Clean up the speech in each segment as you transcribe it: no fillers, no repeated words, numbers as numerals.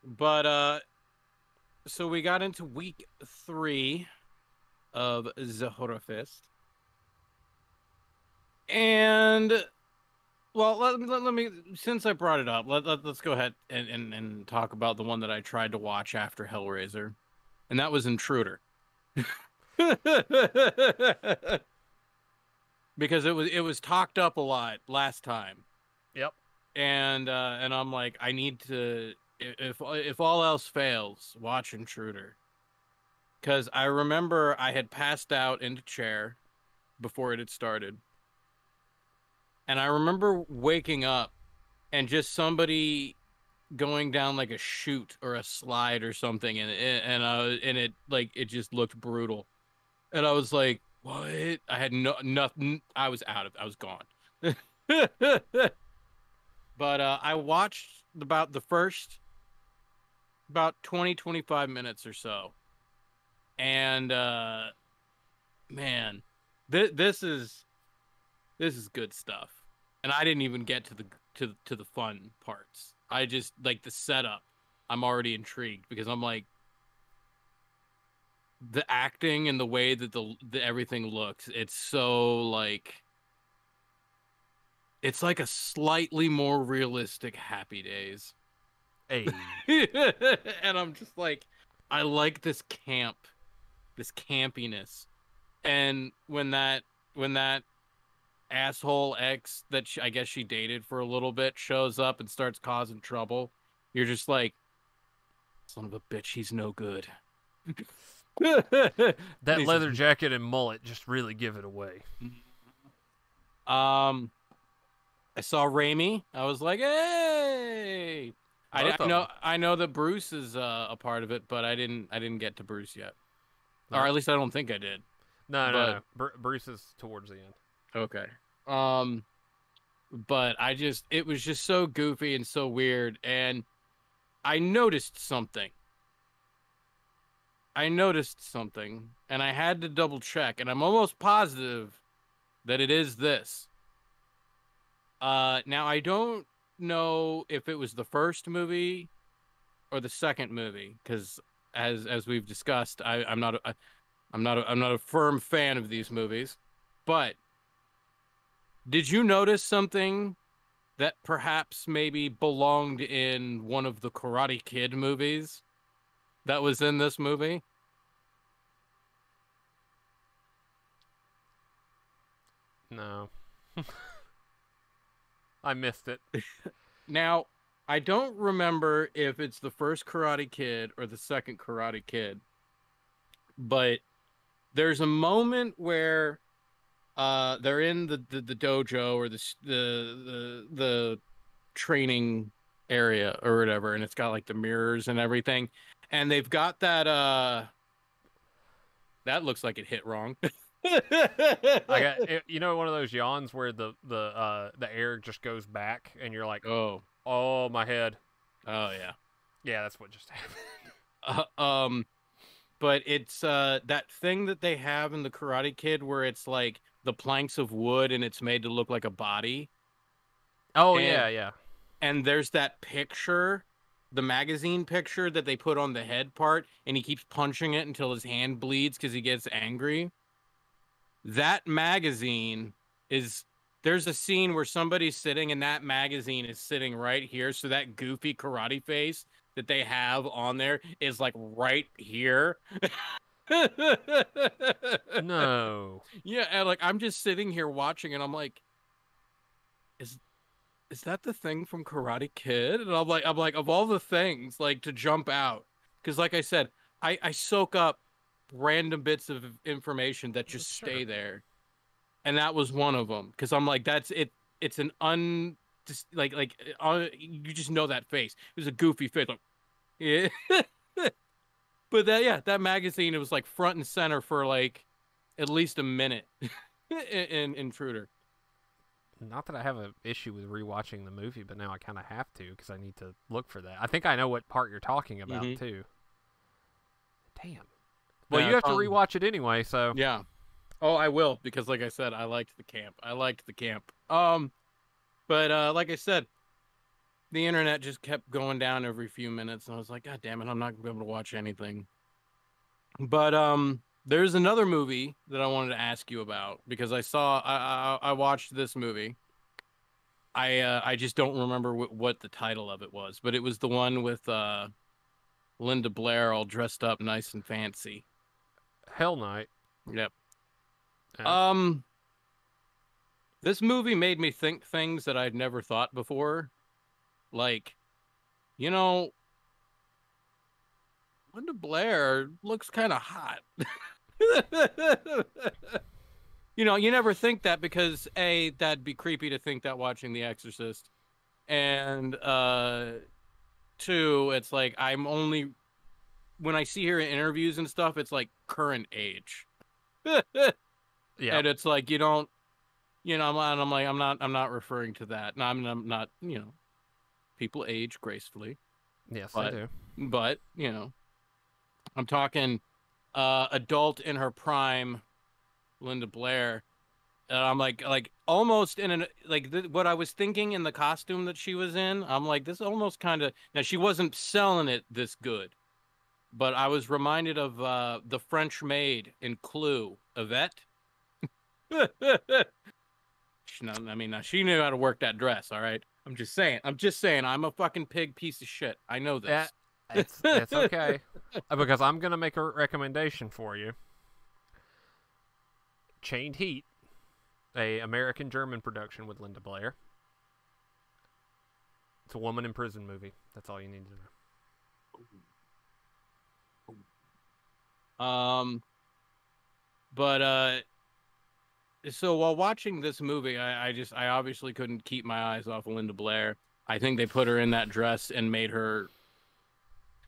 But so we got into week 3 of Zahorafist, and well, let me since I brought it up, let's go ahead and talk about the one that I tried to watch after Hellraiser, and that was Intruder. Because it was talked up a lot last time, Yep. and I'm like, I need to, if all else fails, watch Intruder, because I remember I had passed out in the chair before it had started, and I remember waking up and just somebody going down like a chute or a slide or something, and it like it just looked brutal, and I was like, what? I had nothing. I was gone. But I watched about the first about 20-25 minutes or so, and man, this is good stuff. And I didn't even get to the fun parts. I just like the setup. I'm already intrigued because I'm like, the acting and the way that the everything looks. It's so like, it's like a slightly more realistic Happy Days. Hey. And I'm just like, I like this campiness. And when that asshole ex that I guess she dated for a little bit shows up and starts causing trouble, you're just like, son of a bitch, he's no good. That He's just, leather jacket and mullet just really give it away. um, I saw Raimi. I was like, hey. I, Both I of know them. I know that Bruce is a part of it, but I didn't get to Bruce yet, or No. at least I don't think I did. No, no, But no. Bruce is towards the end. okay. Um, but it was just so goofy and so weird, and I noticed something. I noticed something, and I had to double check, and I'm almost positive that it is this. Now I don't know if it was the first movie or the second movie, because as we've discussed, I'm not a firm fan of these movies. But did you notice something that perhaps maybe belonged in one of the Karate Kid movies that was in this movie? No. I missed it. Now, I don't remember if it's the first Karate Kid or the second Karate Kid, but there's a moment where they're in the dojo, or the training area or whatever, and it's got like the mirrors and everything, and they've got that looks like it hit wrong. I got one of those yawns where the air just goes back and you're like, Oh, oh my head. oh yeah. Yeah, that's what just happened. Uh, um, but it's that thing that they have in the Karate Kid where it's like the planks of wood and it's made to look like a body. Oh And yeah, yeah. there's that picture, the magazine picture that they put on the head part, and he keeps punching it until his hand bleeds because he gets angry. That magazine is there's a scene where somebody's sitting and that magazine is sitting right here. So that goofy karate face that they have on there is like right here. No. Yeah, and like I'm just sitting here watching and I'm like, is is that the thing from Karate Kid? And I'm like, of all the things like to jump out, because like I said, I soak up random bits of information that just Sure. stay there, and that was one of them. Because I'm like, that's it. It's an just you just know that face. It was a goofy face, like yeah. But that magazine, it was like front and center for like at least a minute in Intruder. Not that I have an issue with rewatching the movie, but now I kind of have to because I need to look for that. I think I know what part you're talking about Hmm. too. Damn. Well, Yeah, you it's have to on. rewatch it anyway, so Yeah. Oh, I will, because like I said, I liked the camp. I liked the camp. But like I said, the internet just kept going down every few minutes, and I was like, God damn it, I'm not gonna be able to watch anything. But there's another movie that I wanted to ask you about because I watched this movie. I just don't remember what the title of it was, but it was the one with Linda Blair all dressed up nice and fancy. Hell Night. Yep. Yeah. Um, this movie made me think things that I'd never thought before. Like, you know, Linda Blair looks kind of hot. You know, you never think that because A, that'd be creepy to think that watching The Exorcist. And two, it's like I'm only when I see her in interviews and stuff, it's like current age. Yeah. And it's like you don't, you know, I'm not referring to that. No, I'm not, you know, people age gracefully, Yes, they but do. you know, I'm talking adult in her prime, Linda Blair. I'm like almost in an like what I was thinking in the costume that she was in. I'm like this almost kind of now she wasn't selling it this good, but I was reminded of the French maid in Clue, Yvette. I mean, now she knew how to work that dress. All right, I'm just saying. I'm just saying. I'm a fucking pig piece of shit. I know Yeah, this. it's okay because I'm gonna make a recommendation for you. Chained Heat, a American-German production with Linda Blair. It's a woman in prison movie. That's all you need to know. But so while watching this movie, I obviously couldn't keep my eyes off of Linda Blair. I think they put her in that dress and made her.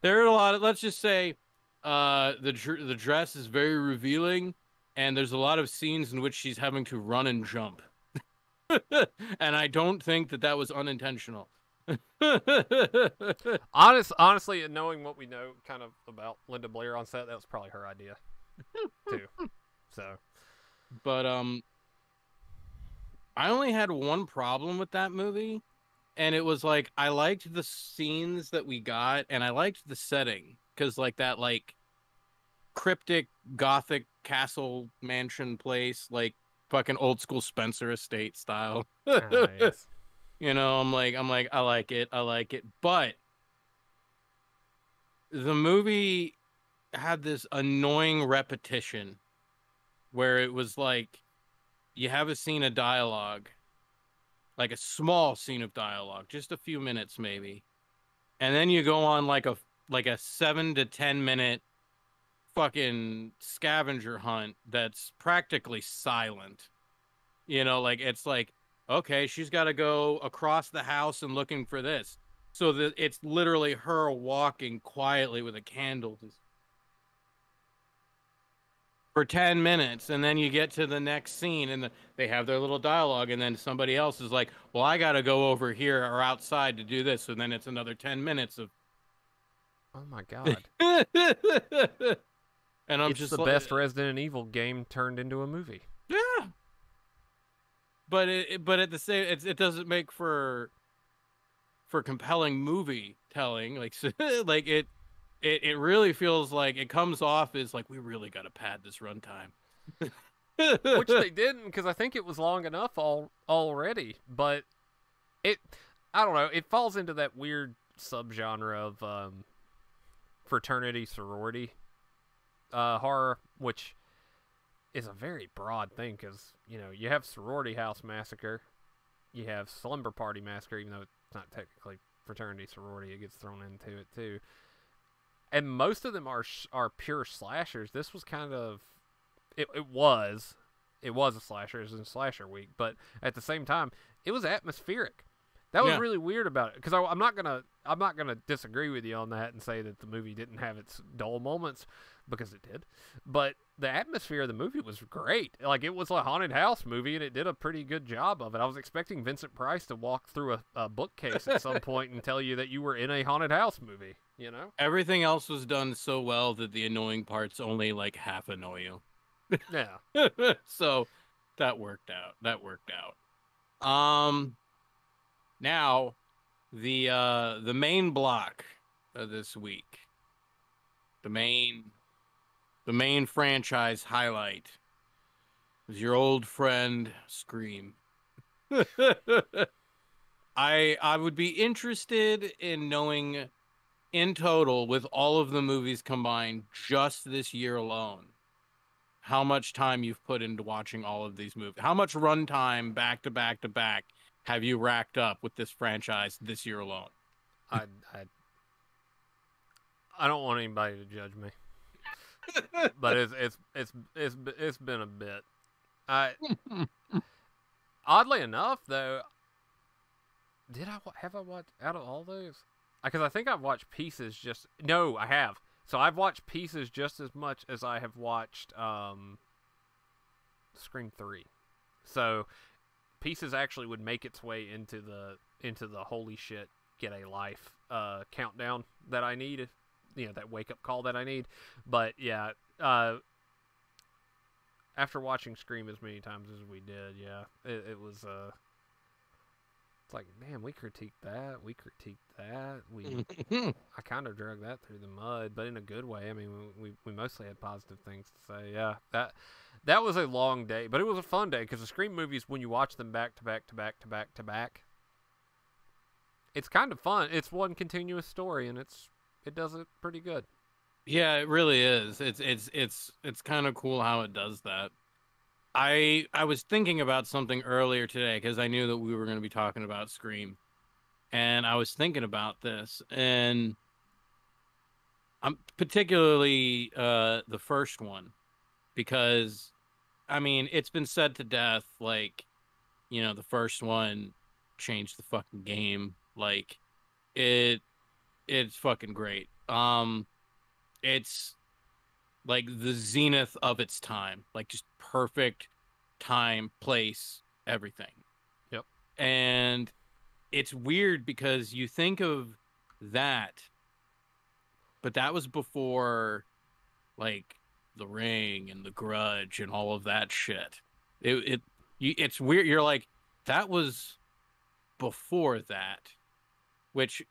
There are a lot of, let's just say, the dress is very revealing, and there's a lot of scenes in which she's having to run and jump, and I don't think that was unintentional. Honestly, knowing what we know kind of about Linda Blair on set, that was probably her idea too. So, but I only had one problem with that movie, and it was like I liked the scenes that we got, and I liked the setting because like that like cryptic gothic castle mansion place, like fucking old school Spencer Estate style. yes. You know, I'm like, I like it. But the movie had this annoying repetition where it was like you have a scene of dialogue, like a small scene of dialogue, just a few minutes maybe. And then you go on like a 7 to 10 minute fucking scavenger hunt that's practically silent. You know, like it's like okay, she's got to go across the house and looking for this. So that it's literally her walking quietly with a candle for 10 minutes. And then you get to the next scene and they have their little dialogue. And then somebody else is like, well, I got to go over here or outside to do this. So then it's another 10 minutes of. Oh my god. And I'm it's just the best Resident Evil game turned into a movie. Yeah. But but at the same it doesn't make for compelling movie telling like like it really feels like it comes off as like we really got to pad this runtime. Which they didn't because I think it was long enough already, but I don't know, it falls into that weird subgenre of fraternity sorority horror, which is a very broad thing because, you know, you have Sorority House Massacre, you have Slumber Party Massacre, even though it's not technically fraternity sorority, it gets thrown into it too. And most of them are pure slashers. This was kind of it was a slasher. It was in slasher week, but at the same time, it was atmospheric. That was really weird about it because I'm not gonna disagree with you on that and say that the movie didn't have its dull moments because it did, but the atmosphere of the movie was great. Like it was a haunted house movie and it did a pretty good job of it. I was expecting Vincent Price to walk through a bookcase at some point and tell you that you were in a haunted house movie. You know, everything else was done so well that the annoying parts only like half annoy you. Yeah. So that worked out. Now, The main block of this week, the main franchise highlight is your old friend Scream. I would be interested in knowing in total, with all of the movies combined, just this year alone, how much time you've put into watching all of these movies. How much runtime back to back to back have you racked up with this franchise this year alone? I I, I don't want anybody to judge me, but it's been a bit. I Oddly enough, though, have I watched out of all those? Because I think I've watched Pieces just. No, I have. So I've watched Pieces just as much as I have watched Scream 3. So Pieces actually would make its way into the holy shit, get a life countdown that I need. That wake up call that I need. But yeah, after watching Scream as many times as we did, yeah, it was it's like, man, we critiqued that. I kind of drug that through the mud, but in a good way. I mean, we mostly had positive things to say. Yeah, that was a long day, but it was a fun day because the Scream movies, when you watch them back to back to back to back to back, it's kind of fun. It's one continuous story, and it does it pretty good. Yeah, it really is. It's kind of cool how it does that. I was thinking about something earlier today because I knew that we were going to be talking about Scream, and I was thinking about this, and I'm particularly the first one because, I mean, it's been said to death, like, the first one changed the fucking game. Like, it's fucking great. It's like the zenith of its time, like just perfect time, place, everything. Yep. And it's weird because you think of that, but that was before like The Ring and The Grudge and all of that shit. It's weird. You're like, that was before that, which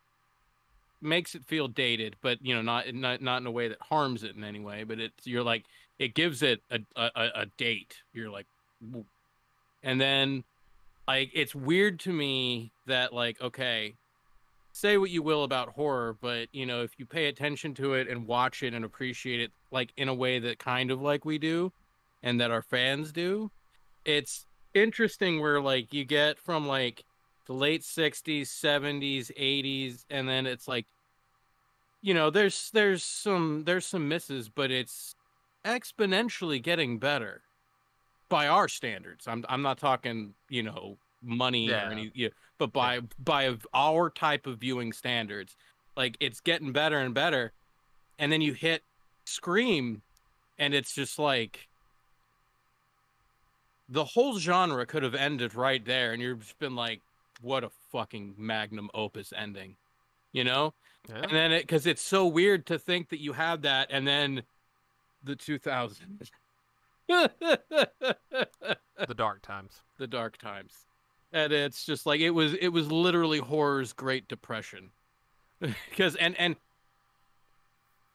makes it feel dated, but not in a way that harms it in any way. But you're like, it gives it a date. You're like, and then like it's weird to me that, like, okay, say what you will about horror, but if you pay attention to it and watch it and appreciate it like in a way that kind of like we do, and that our fans do, it's interesting where like you get from like the late 60s, 70s, 80s, and then it's like, there's some misses, but it's exponentially getting better by our standards. I'm not talking, money or any, but by our type of viewing standards, like it's getting better and better. And then you hit Scream, and it's just like the whole genre could have ended right there, and you've just been like, what a fucking magnum opus ending, Yeah. And then because it's so weird to think that you have that, and then the 2000s. The dark times. The dark times. And it's just like it was literally horror's Great Depression. Because and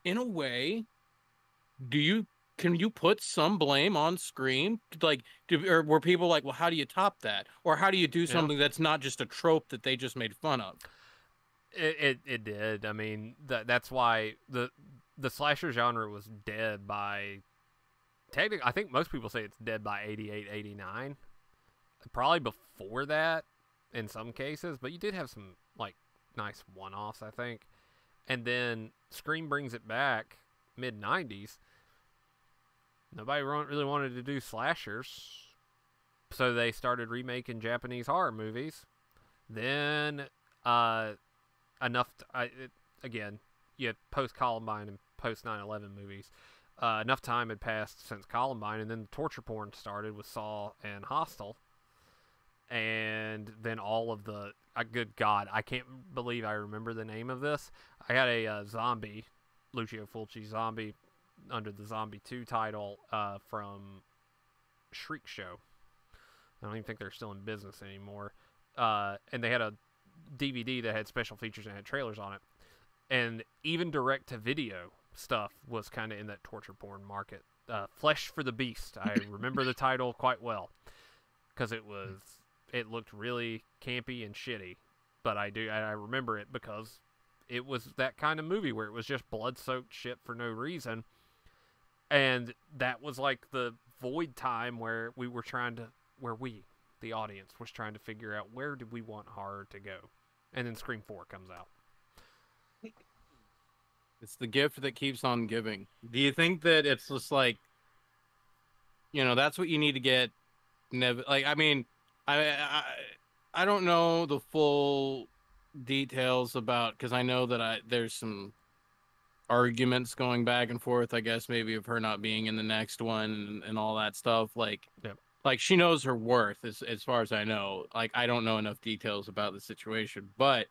in a way, can you put some blame on Scream? Like, or were people like, well, how do you top that? Or how do you do something that's not just a trope that they just made fun of? It did. I mean, that's why the slasher genre was dead by, technically, I think most people say it's dead by 88, 89. Probably before that in some cases, but you did have some like nice one-offs, I think. And then Scream brings it back mid-90s. Nobody really wanted to do slashers, so they started remaking Japanese horror movies. Then again, you had post-Columbine and post-9/11 movies. Enough time had passed since Columbine, and then the torture porn started with Saw and Hostel. And then all of the... good God, I can't believe I remember the name of this. I got a zombie, Lucio Fulci zombie, under the Zombie 2 title from Shriek Show. I don't even think they're still in business anymore. And they had a DVD that had special features and had trailers on it. And even direct-to-video stuff was kind of in that torture porn market. Flesh for the Beast. I remember the title quite well because it looked really campy and shitty. But I remember it because it was that kind of movie where it was just blood-soaked shit for no reason. And that was like the void time where we, the audience, was trying to figure out where did we want horror to go. And then Scream 4 comes out. It's the gift that keeps on giving. Do you think that it's just like, that's what you need to get? Like, I mean, I don't know the full details about, because I know that there's some arguments going back and forth, I guess, maybe of her not being in the next one and all that stuff. Like, Yep. Like she knows her worth as far as I know. Like, I don't know enough details about the situation, but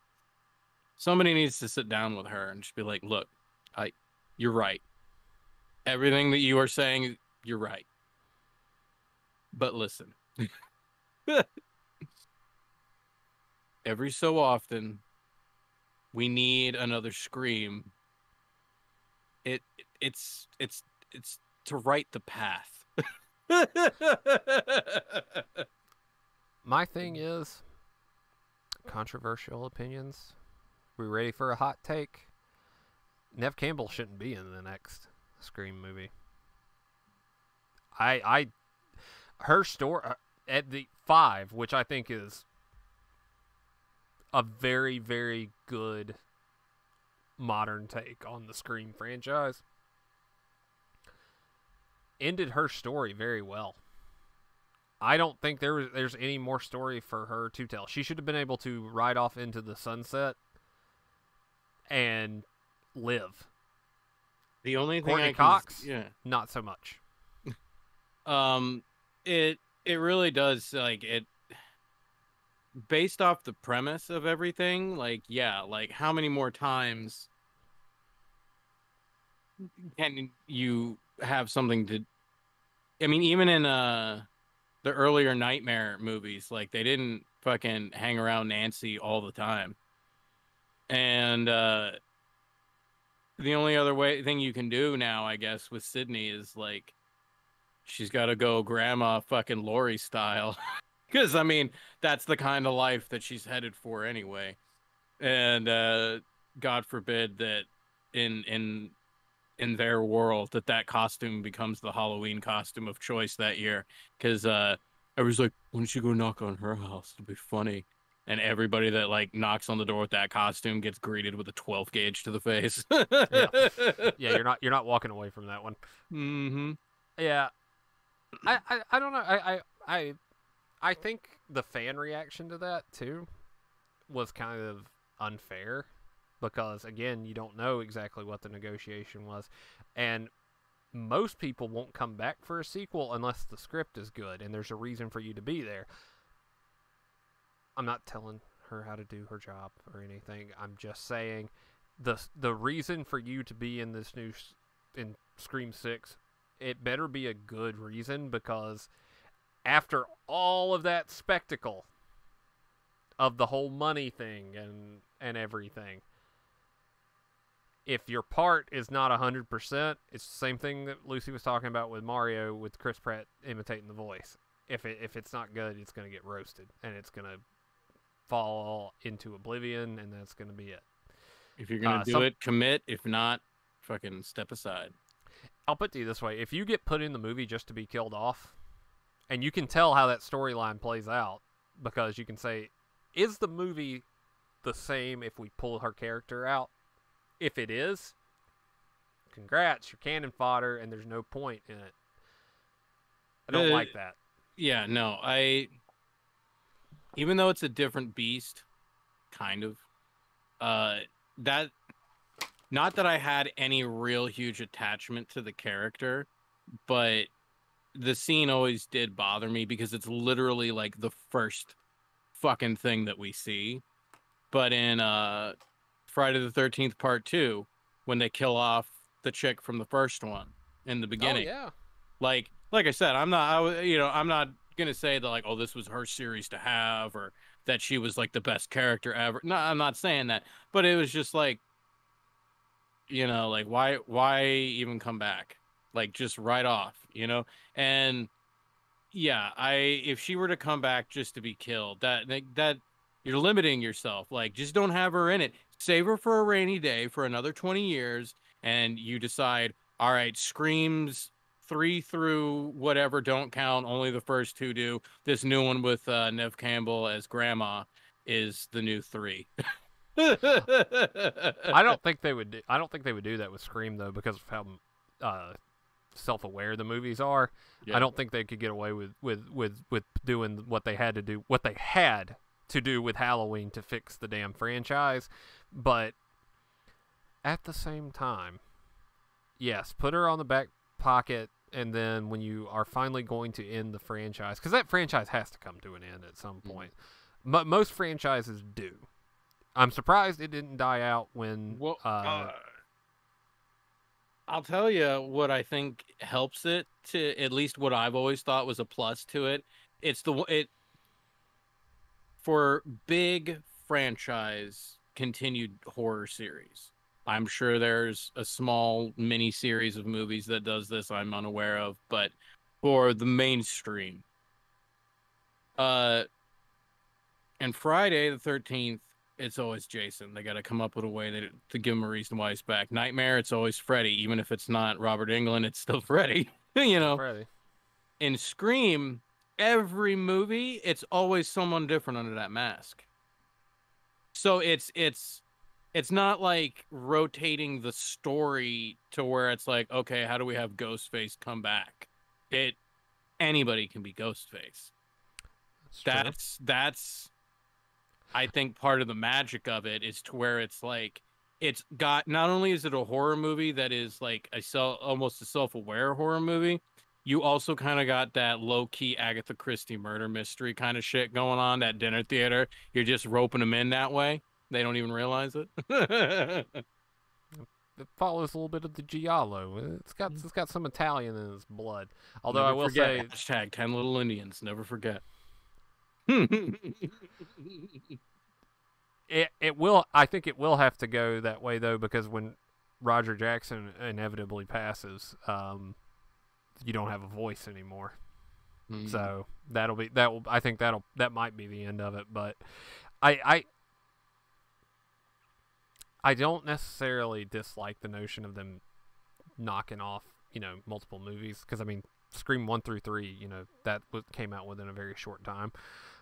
somebody needs to sit down with her and just be like, look, you're right. Everything that you are saying, you're right. But listen, every so often, we need another Scream. It's to right the path. My thing is, controversial opinions. We ready for a hot take? Nev Campbell shouldn't be in the next Scream movie. Her story at the 5, which I think is a very, very good modern take on the Scream franchise, ended her story very well. I don't think there's any more story for her to tell. She should have been able to ride off into the sunset and live. The only thing Courtney Cox, yeah, not so much. It really does, like, it based off the premise of everything, like, yeah, like how many more times can you have something to, I mean, even in the earlier Nightmare movies, like, they didn't fucking hang around Nancy all the time. And the only other thing you can do now, I guess, with Sydney is, like, she's got to go grandma fucking Laurie style. Because, I mean, that's the kind of life that she's headed for anyway. And God forbid that in their world that costume becomes the Halloween costume of choice that year. Because I was like, why don't you go knock on her house? It'll be funny. And everybody that, like, knocks on the door with that costume gets greeted with a 12 gauge to the face. Yeah, you're not walking away from that one. Mm-hmm. Yeah. I don't know. I think the fan reaction to that too was kind of unfair because, again, you don't know exactly what the negotiation was, and most people won't come back for a sequel unless the script is good and there's a reason for you to be there. I'm not telling her how to do her job or anything. I'm just saying the reason for you to be in this in Scream 6, it better be a good reason, because after all of that spectacle of the whole money thing and everything, if your part is not 100%, it's the same thing that Lucy was talking about with Mario, with Chris Pratt imitating the voice. If it's not good, it's going to get roasted, and it's going to fall into oblivion, and that's going to be it. If you're going to do it, commit. If not, fucking step aside. I'll put it to you this way. If you get put in the movie just to be killed off, and you can tell how that storyline plays out, because you can say, is the movie the same if we pull her character out? If it is, congrats, you're cannon fodder, and there's no point in it. I don't like that. Yeah, no, even though it's a different beast, kind of, that, not that I had any real huge attachment to the character, but the scene always did bother me because it's literally like the first fucking thing that we see. But in Friday the 13th Part 2, when they kill off the chick from the first one in the beginning, yeah, like I said, I'm not gonna say that, like, oh, this was her series to have, or that she was like the best character ever. No, I'm not saying that, but it was just like, like why even come back? Like just right off, And yeah, if she were to come back just to be killed, that you're limiting yourself. Like just don't have her in it. Save her for a rainy day for another 20 years and you decide, all right, Screams 3 through whatever don't count, only the first 2 do. This new one with Nev Campbell as grandma is the new 3. I don't think they would. I don't think they would do that with Scream though, because of how self-aware the movies are. Yeah. I don't think they could get away with doing what they had to do. What they had to do with Halloween to fix the damn franchise, but at the same time, yes, put her on the back pocket, and then when you are finally going to end the franchise, because that franchise has to come to an end at some point. But most franchises do. I'm surprised it didn't die out when. Well, I'll tell you what I think helps it to at least what I've always thought was a plus to it. It's for big franchise continued horror series. I'm sure there's a small mini series of movies that does this I'm unaware of, but for the mainstream. And Friday the 13th, it's always Jason. They got to come up with a way to give him a reason why he's back. Nightmare, it's always Freddy. Even if it's not Robert Englund, it's still Freddy. Freddy. In Scream, every movie, it's always someone different under that mask. So it's not like rotating the story to where it's like, okay, how do we have Ghostface come back? Anybody can be Ghostface. That's I think part of the magic of it is to where it's like it's got, not only is it a horror movie that is like almost a self-aware horror movie, you also kind of got that low-key Agatha Christie murder mystery kind of shit going on, that dinner theater. You're just roping them in that way. They don't even realize it. It follows a little bit of the Giallo. It's got some Italian in its blood. Although Never I will forget, say, hashtag 10 little Indians. Never forget. it will. I think it will have to go that way though, because when Roger Jackson inevitably passes, you don't have a voice anymore. So I think that might be the end of it. But I don't necessarily dislike the notion of them knocking off, multiple movies, because I mean, Scream 1 through 3, that came out within a very short time.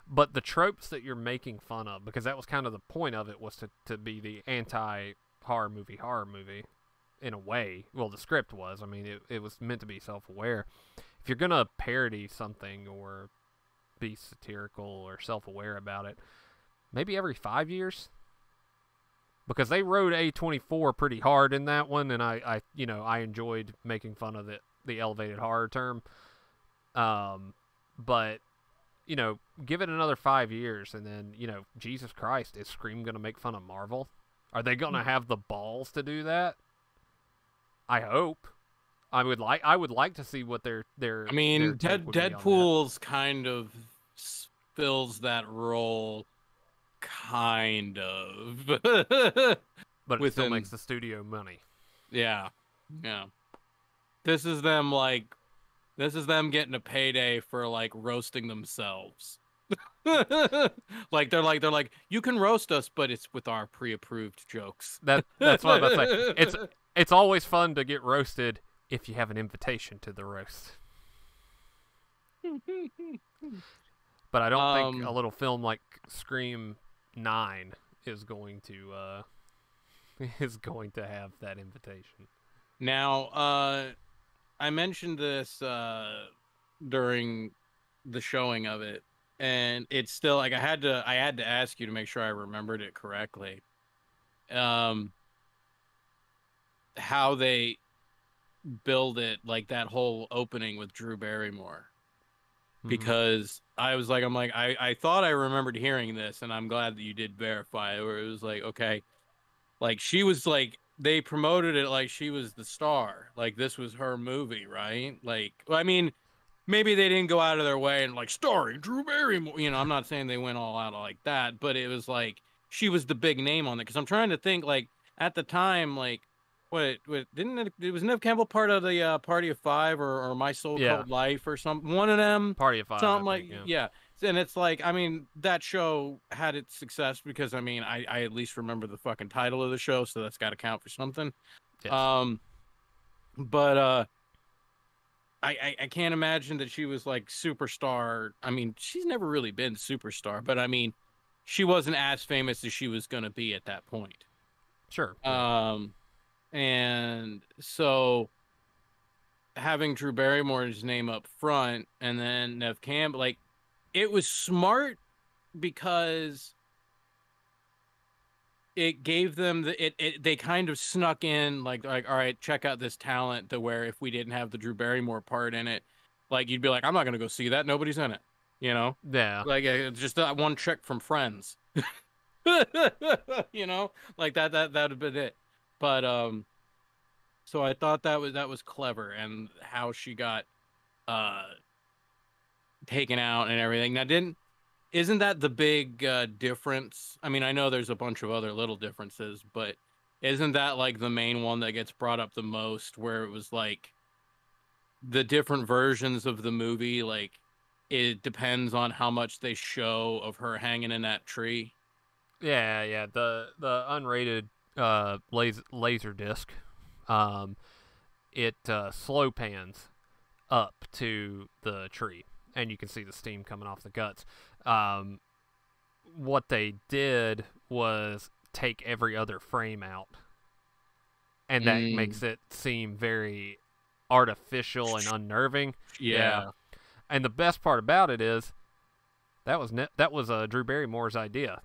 But the tropes that you're making fun of, because that was kind of the point of it, was to be the anti-horror movie in a way. Well, the script was. I mean, it was meant to be self-aware. If you're going to parody something or be satirical or self-aware about it, maybe every 5 years. Because they rode A24 pretty hard in that one, and I enjoyed making fun of the elevated horror term. But give it another 5 years, and then, Jesus Christ, is Scream going to make fun of Marvel? Are they going to have the balls to do that? I hope. I would like to see what their I mean, their take would be on Deadpool's kind of fills that role, kind of. but it still makes the studio money. Yeah. This is them getting a payday for like roasting themselves. like they're like, you can roast us, but it's with our pre-approved jokes. That's what I'm about to say. It's always fun to get roasted if you have an invitation to the roast. But I don't think a little film like Scream 9 is going to have that invitation. Now, I mentioned this during the showing of it, and it's still like I had to ask you to make sure I remembered it correctly. How they build it, like that whole opening with Drew Barrymore. Because I thought I remembered hearing this, and I'm glad that you did verify it, where it was like, okay, like she was like, they promoted it like she was the star, like this was her movie, right? Like, I mean, maybe they didn't go out of their way and like starring Drew Barrymore. You know, I'm not saying they went all out like that, but it was like she was the big name on it. Because I'm trying to think, like at the time, like what didn't it was Nev Campbell part of the Party of Five or My So Yeah, Called Life or something? One of them, Party of Five, I something like think. Yeah. yeah. And it's like, I mean, that show had its success because I mean, I at least remember the fucking title of the show, so that's got to count for something. Yes. Um, but I can't imagine that she was like superstar. I mean, she's never really been superstar, but I mean, she wasn't as famous as she was gonna be at that point. Sure. Yeah. Um, and so having Drew Barrymore's name up front and then Nev Campbell, like, it was smart because it gave them they kind of snuck in like all right, check out this talent, to where if we didn't have the Drew Barrymore part in it, like you'd be like, I'm not gonna go see that, nobody's in it, you know, Yeah. like it's just that one chick from Friends. You know, like that'd have been it. But so I thought that was clever, and how she got uh taken out and everything. Now, didn't isn't that the big difference? I mean, I know there's a bunch of other little differences, but isn't that like the main one that gets brought up the most, where it was like the different versions of the movie, like it depends on how much they show of her hanging in that tree? Yeah. Yeah. The unrated laser disc, um, it slow pans up to the tree, and you can see the steam coming off the guts. Um, what they did was take every other frame out, and that Mm, makes it seem very artificial and unnerving. Yeah, yeah. and the best part about it is that was Drew Barrymore's idea,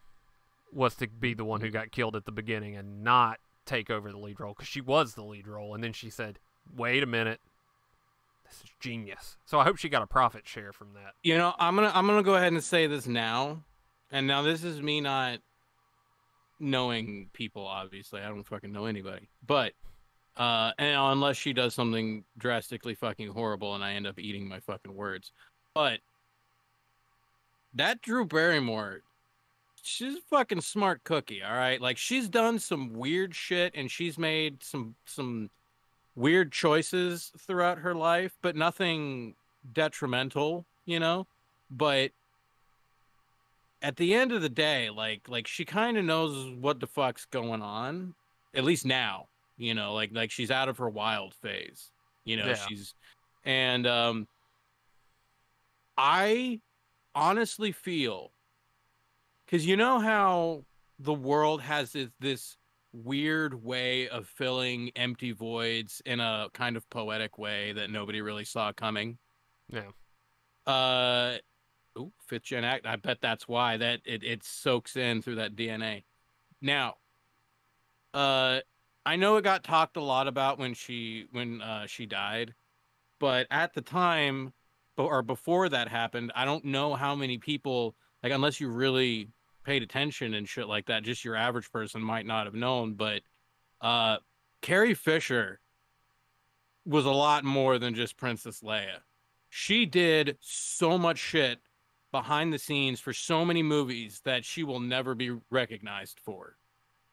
was to be the one who got killed at the beginning and not take over the lead role, because she was the lead role, and then she said, "Wait a minute, this is genius." So I hope she got a profit share from that. You know, I'm gonna go ahead and say this now, and now this is me not knowing people. Obviously, I don't fucking know anybody, but and unless she does something drastically fucking horrible and I end up eating my fucking words, but that Drew Barrymore, she's a fucking smart cookie, all right? Like she's done some weird shit and she's made some weird choices throughout her life, but nothing detrimental, you know? But at the end of the day, like she kind of knows what the fuck's going on, at least now, you know, like she's out of her wild phase, you know, Yeah, she's and I honestly feel, because you know how the world has this weird way of filling empty voids in a kind of poetic way that nobody really saw coming. yeah, Uh, ooh, fifth gen act. I bet that's why that it soaks in through that DNA. Now, uh, I know it got talked a lot about when she died, but at the time, or before that happened, I don't know how many people, like, unless you really paid attention and shit like that, just your average person might not have known. But uh, Carrie Fisher was a lot more than just Princess Leia. She did so much shit behind the scenes for so many movies that she will never be recognized for.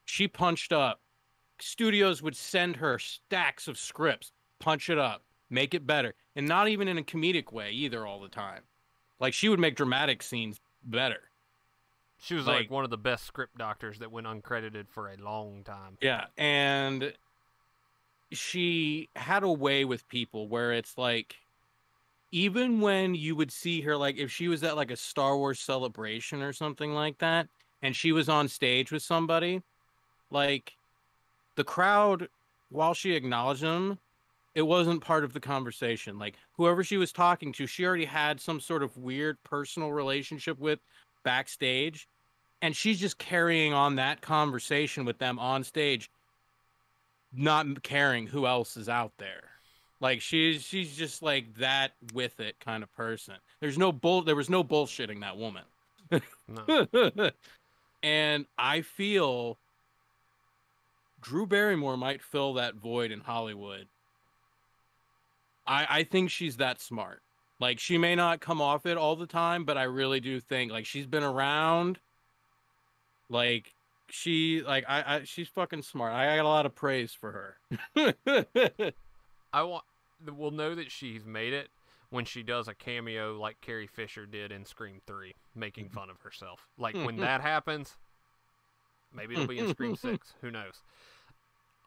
She punched up. Studios would send her stacks of scripts, punch it up, make it better, and not even in a comedic way either all the time. Like she would make dramatic scenes better. she was like Like, one of the best script doctors that went uncredited for a long time. yeah, and she had a way with people where it's like, even when you would see her, like if she was at like a Star Wars celebration or something like that, and she was on stage with somebody, like the crowd, while she acknowledged them, it wasn't part of the conversation. Like whoever she was talking to, she already had some sort of weird personal relationship with backstage, and she's just carrying on that conversation with them on stage, not caring who else is out there. Like she's just like that with it kind of person. There was no bullshitting that woman. No, And I feel Drew Barrymore might fill that void in Hollywood. I think she's that smart. Like, she may not come off it all the time, but I really do think, like, she's been around. Like, she's fucking smart. I got a lot of praise for her. We'll know that she's made it when she does a cameo like Carrie Fisher did in Scream 3, making fun of herself. Like, when that happens, maybe it'll be in Scream 6. Who knows?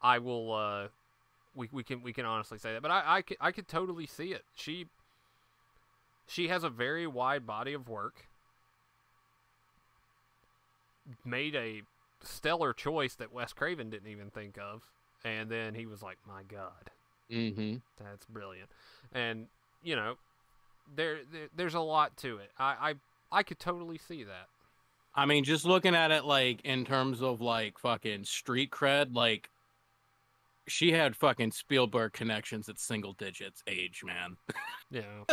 I will, we can honestly say that. But I could totally see it. She has a very wide body of work. Made a stellar choice that Wes Craven didn't even think of. And then he was like, my God. Mm-hmm. That's brilliant. And, you know, there's a lot to it. I could totally see that. I mean, just looking at it, like, in terms of, like, fucking street cred, like, she had fucking Spielberg connections at single digits age, man. Yeah.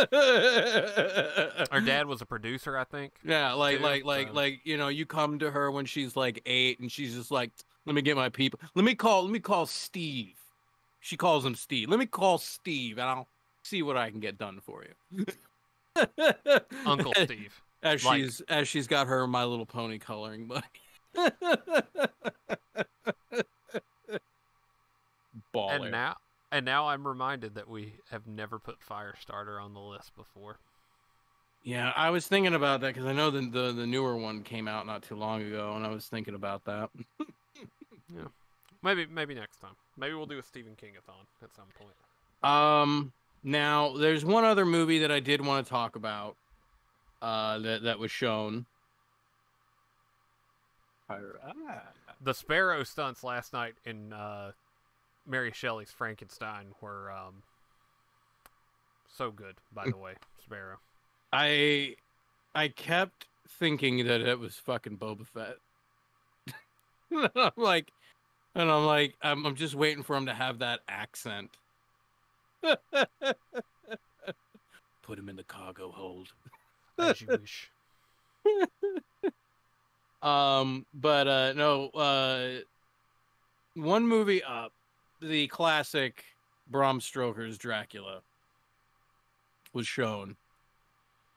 Her dad was a producer, I think. Yeah, like, you know, you come to her when she's like 8 and she's just like, let me get my people. Let me call Steve. She calls him Steve. Let me call Steve and I'll see what I can get done for you. Uncle Steve. As she's got her My Little Pony coloring book. Baller. And now I'm reminded that we have never put Firestarter on the list before. Yeah, I was thinking about that because I know the newer one came out not too long ago, and I was thinking about that. Yeah, maybe next time. Maybe we'll do a Stephen King-a-thon at some point. Now there's one other movie that I did want to talk about. That was shown. The Sparrow stunts last night in Mary Shelley's Frankenstein were so good, by the way. Sparrow. I kept thinking that it was fucking Boba Fett. I'm just waiting for him to have that accent. Put him in the cargo hold. As you wish. No, one movie up, the classic Bram Stoker's Dracula was shown.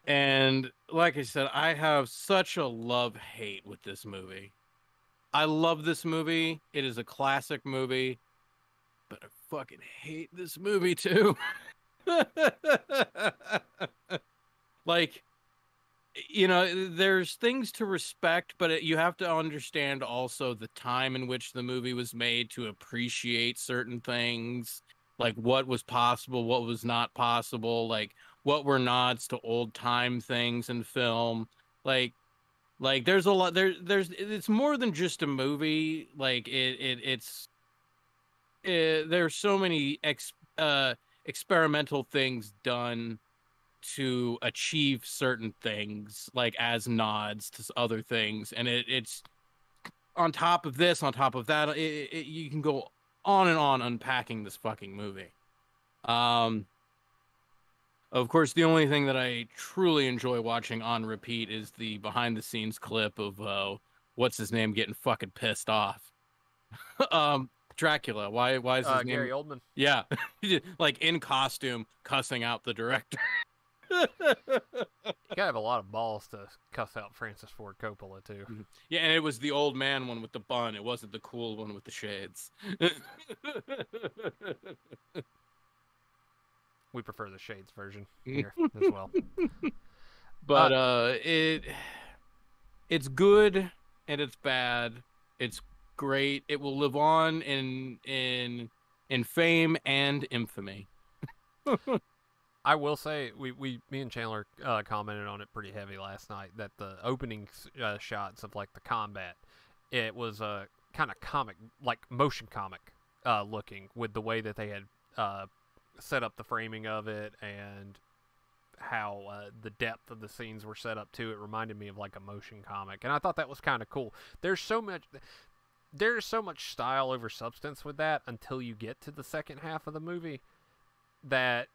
And like I said, I have such a love-hate with this movie. I love this movie. It is a classic movie, but I fucking hate this movie too. Like, you know, there's things to respect, but you have to understand also the time in which the movie was made to appreciate certain things, like what was possible, what was not possible, like what were nods to old time things in film. Like there's a lot there's it's more than just a movie. Like there's so many experimental things done to achieve certain things, like as nods to other things, and it's on top of this, on top of that, you can go on and on unpacking this fucking movie. Of course, the only thing that I truly enjoy watching on repeat is the behind the scenes clip of what's his name getting fucking pissed off. Dracula. Why is his name Gary Oldman? Yeah. Like in costume cussing out the director. You gotta have a lot of balls to cuss out Francis Ford Coppola too. Yeah, and it was the old man one with the bun. It wasn't the cool one with the shades. We prefer the shades version here as well. But it's good and it's bad. It's great. It will live on in fame and infamy. I will say, me and Chandler commented on it pretty heavy last night, that the opening shots of like the combat, it was kind of comic, like motion comic looking, with the way that they had set up the framing of it and how the depth of the scenes were set up too. It reminded me of like a motion comic, and I thought that was kind of cool. There's so much style over substance with that until you get to the second half of the movie that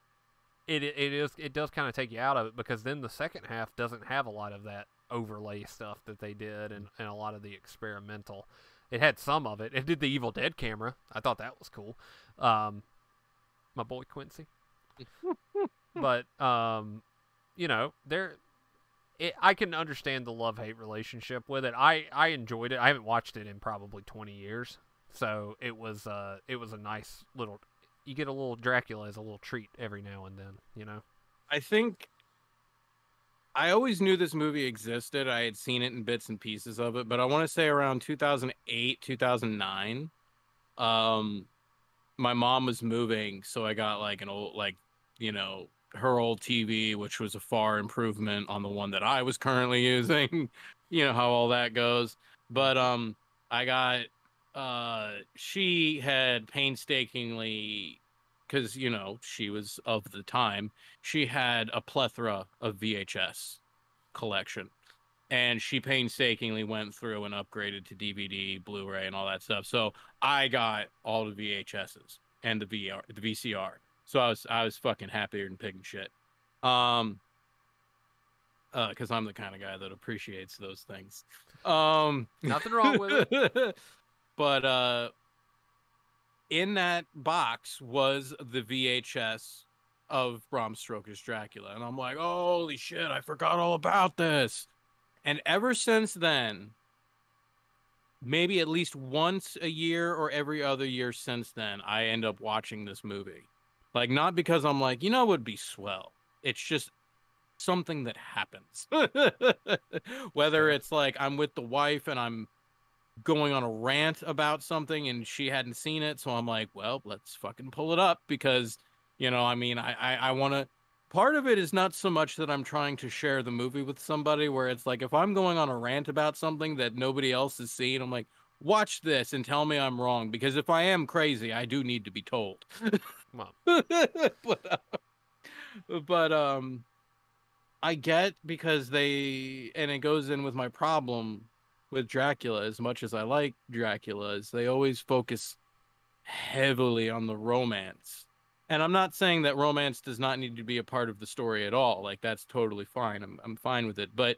it does kind of take you out of it, because then the second half doesn't have a lot of that overlay stuff that they did and a lot of the experimental. It had some of it. It did the Evil Dead camera. I thought that was cool. My boy Quincy. But you know, I can understand the love-hate relationship with it. I enjoyed it. I haven't watched it in probably 20 years, so it was a nice little. You get a little Dracula as a little treat every now and then, you know. I think I always knew this movie existed. I had seen it in bits and pieces of it, but I want to say around 2008, 2009, um, my mom was moving, so I got like an old, like, you know, her old TV, which was a far improvement on the one that I was currently using. You know how all that goes. But I got she had painstakingly, because you know she was of the time, she had a plethora of VHS collection, and she painstakingly went through and upgraded to DVD, Blu-ray, and all that stuff. So I got all the VHSs and the VCR. So I was fucking happier than pig and shit. Because I'm the kind of guy that appreciates those things. Nothing wrong with it. But in that box was the VHS of Bram Stoker's Dracula, and I'm like, holy shit, I forgot all about this. And ever since then, maybe at least once a year or every other year since then, I end up watching this movie. Like, not because I'm like, you know, it would be swell. It's just something that happens. Whether it's like I'm with the wife and I'm going on a rant about something and she hadn't seen it, so I'm like, well, let's fucking pull it up because, you know, I mean, I want to. Part of it is not so much that I'm trying to share the movie with somebody, where it's like if I'm going on a rant about something that nobody else has seen, I'm like, watch this and tell me I'm wrong, because if I am crazy, I do need to be told. but I get, because and it goes in with my problem with Dracula. As much as I like Dracula, is they always focus heavily on the romance. And I'm not saying that romance does not need to be a part of the story at all. Like, that's totally fine. I'm fine with it. But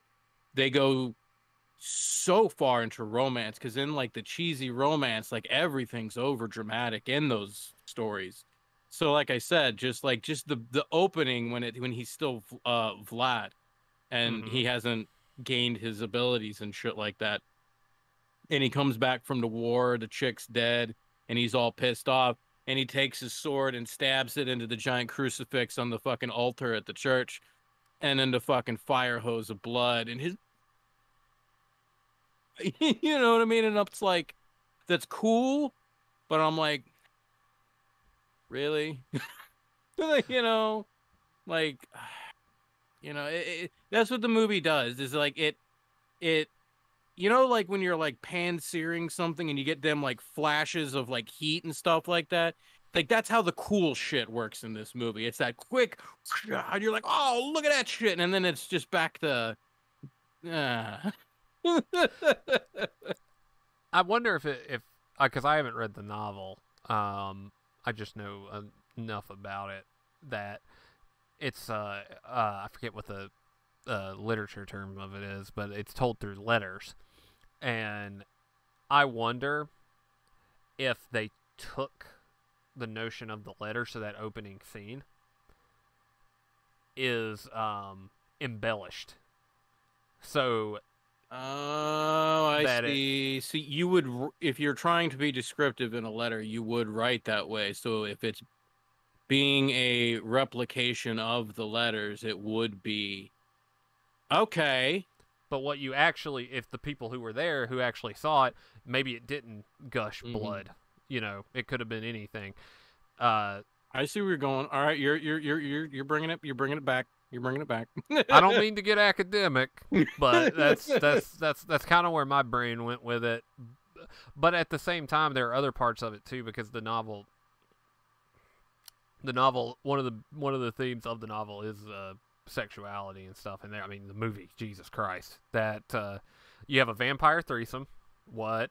they go so far into romance, because in like the cheesy romance, like everything's over dramatic in those stories. So like I said, just the opening when he's still Vlad and he hasn't gained his abilities and shit like that. And he comes back from the war, the chick's dead, and he's all pissed off. And he takes his sword and stabs it into the giant crucifix on the fucking altar at the church. And then the fucking fire hose of blood. And his... You know what I mean? And it's like, that's cool. But I'm like, really? You know? Like, you know, that's what the movie does. Is like, it... You know, like when you're like pan-searing something and you get them like flashes of like heat and stuff like that. Like, that's how the cool shit works in this movie. It's that quick, and you're like, oh, look at that shit. And then it's just back to... I wonder if because I haven't read the novel, I just know enough about it that it's I forget what the literature term of it is, but it's told through letters. And I wonder if they took the notion of the letters to that opening scene is embellished. So, oh, I see. See, you would, if you're trying to be descriptive in a letter, you would write that way. So if it's being a replication of the letters, it would be okay. But what you actually, if the people who were there who actually saw it, maybe it didn't gush blood. You know, it could have been anything. I see where you're going. All right, you're bringing it. You're bringing it back. You're bringing it back. I don't mean to get academic, but that's kind of where my brain went with it. But at the same time, there are other parts of it too, because the novel, one of the themes of the novel is sexuality and stuff. And there, I mean, the movie, Jesus Christ, that you have a vampire threesome. What?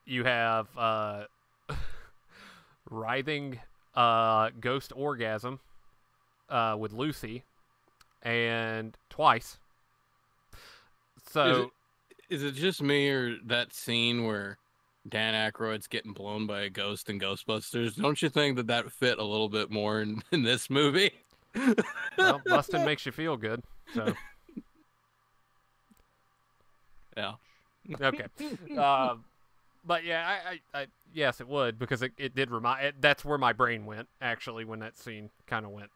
You have writhing ghost orgasm with Lucy, and twice. So, is it just me, or that scene where Dan Aykroyd's getting blown by a ghost in Ghostbusters? Don't you think that fit a little bit more in this movie? Well, busting makes you feel good. So Yeah. okay. But yeah, I yes, it would because it did remind. That's where my brain went actually when that scene kind of went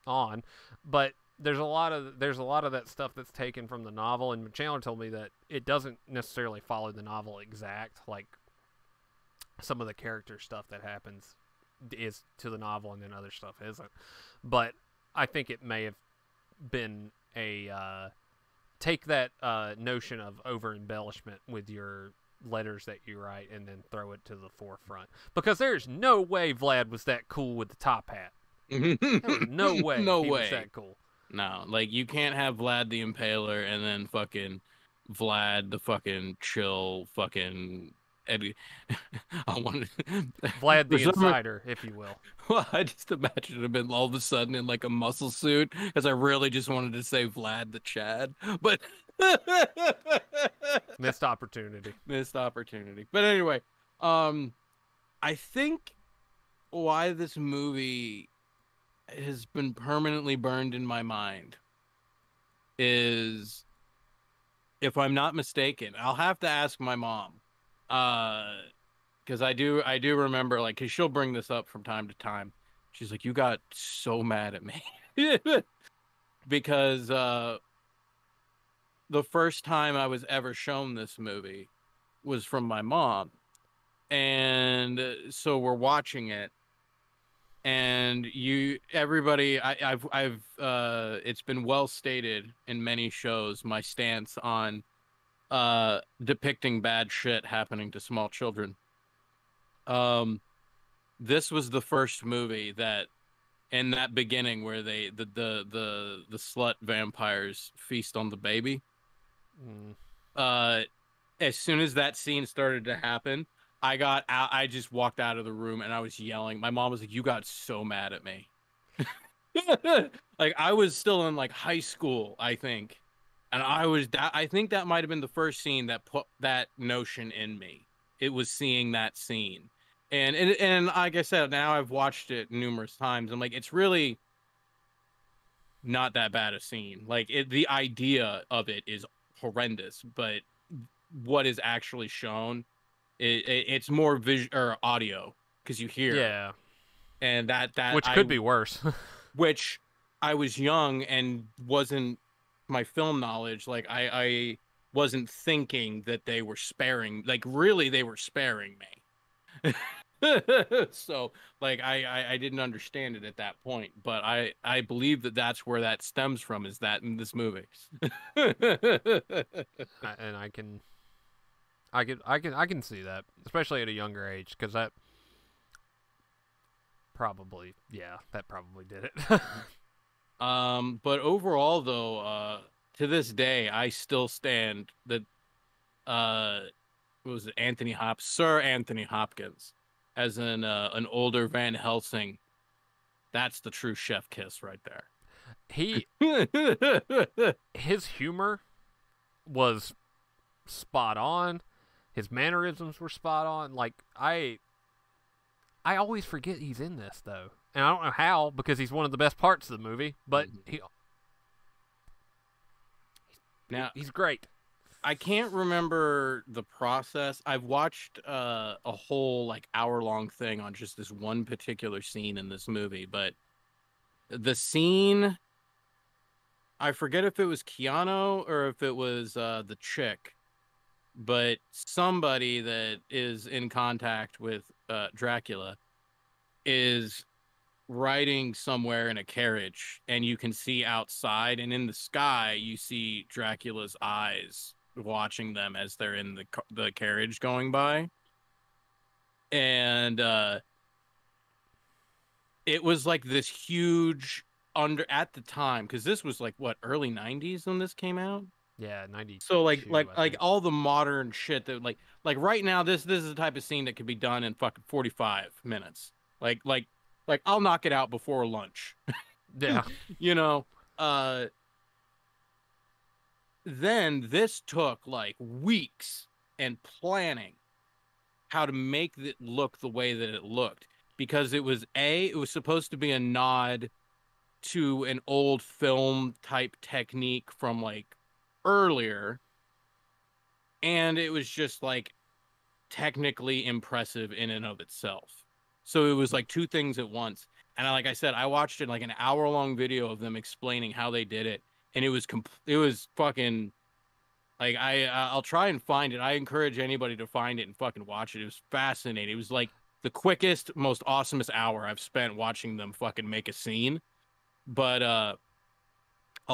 on. But there's a lot of that stuff that's taken from the novel, and Chandler told me that it doesn't necessarily follow the novel exact. Like some of the character stuff that happens is to the novel, and then other stuff isn't. But I think it may have been a take that notion of over embellishment with your letters that you write and then throw it to the forefront, because there's no way Vlad was that cool with the top hat. There was no way No he was way. that cool. No, like you can't have Vlad the Impaler and then fucking Vlad the fucking chill fucking Eddie. I wanted Vlad the for some Insider, if you will. Well, I just imagine him in all of a sudden in like a muscle suit, because I really just wanted to say Vlad the Chad, but Missed opportunity. missed opportunity. But anyway, I think why this movie has been permanently burned in my mind is, if I'm not mistaken, I'll have to ask my mom, because I do remember, like, because she'll bring this up from time to time. She's like, you got so mad at me because the first time I was ever shown this movie was from my mom, and so we're watching it, and everybody, I've it's been well stated in many shows my stance on depicting bad shit happening to small children. This was the first movie that, in that beginning where the slut vampires feast on the baby. As soon as that scene started to happen, I got out. I just walked out of the room and I was yelling. My mom was like, "You got so mad at me." Like, I was still in like high school, I think, and I think that might have been the first scene that put that notion in me. It was seeing that scene, and like I said, now I've watched it numerous times. I'm like, it's really not that bad a scene. Like, the idea of it is horrendous, but what is actually shown, it's more visual or audio, because you hear, Yeah, and that which could be worse. which I was young and wasn't my film knowledge. Like, I wasn't thinking that they were sparing, like, really they were sparing me. So, like, I didn't understand it at that point, but I believe that that's where that stems from, is that in this movie. And I can see that, especially at a younger age, because that probably did it. But overall, though, to this day, I still stand that what was it, Sir Anthony Hopkins, as an older Van Helsing. That's the true chef kiss right there. His humor was spot on. His mannerisms were spot on. Like, I always forget he's in this, though. And I don't know how, because he's one of the best parts of the movie, but he's great. I can't remember the process. I've watched a whole like hour-long thing on just this one particular scene in this movie, but the scene, I forget if it was Keanu or if it was the chick, but somebody that is in contact with Dracula is riding somewhere in a carriage, and you can see outside, and in the sky you see Dracula's eyes watching them as they're in the carriage going by. And it was like this huge at the time, because this was like what, early 90s when this came out. Yeah, 90. So like all the modern shit that like right now, this is the type of scene that could be done in fucking 45 minutes. Like I'll knock it out before lunch. Yeah. You know, then this took like weeks and planning how to make it look the way that it looked, because it was supposed to be a nod to an old film type technique from like earlier, and it was just like technically impressive in and of itself. So it was like two things at once. And like I said, I watched it like an hour-long video of them explaining how they did it, and it was fucking like I'll try and find it. I encourage anybody to find it and fucking watch it. It was fascinating. It was like the quickest, most awesomest hour I've spent watching them fucking make a scene. But a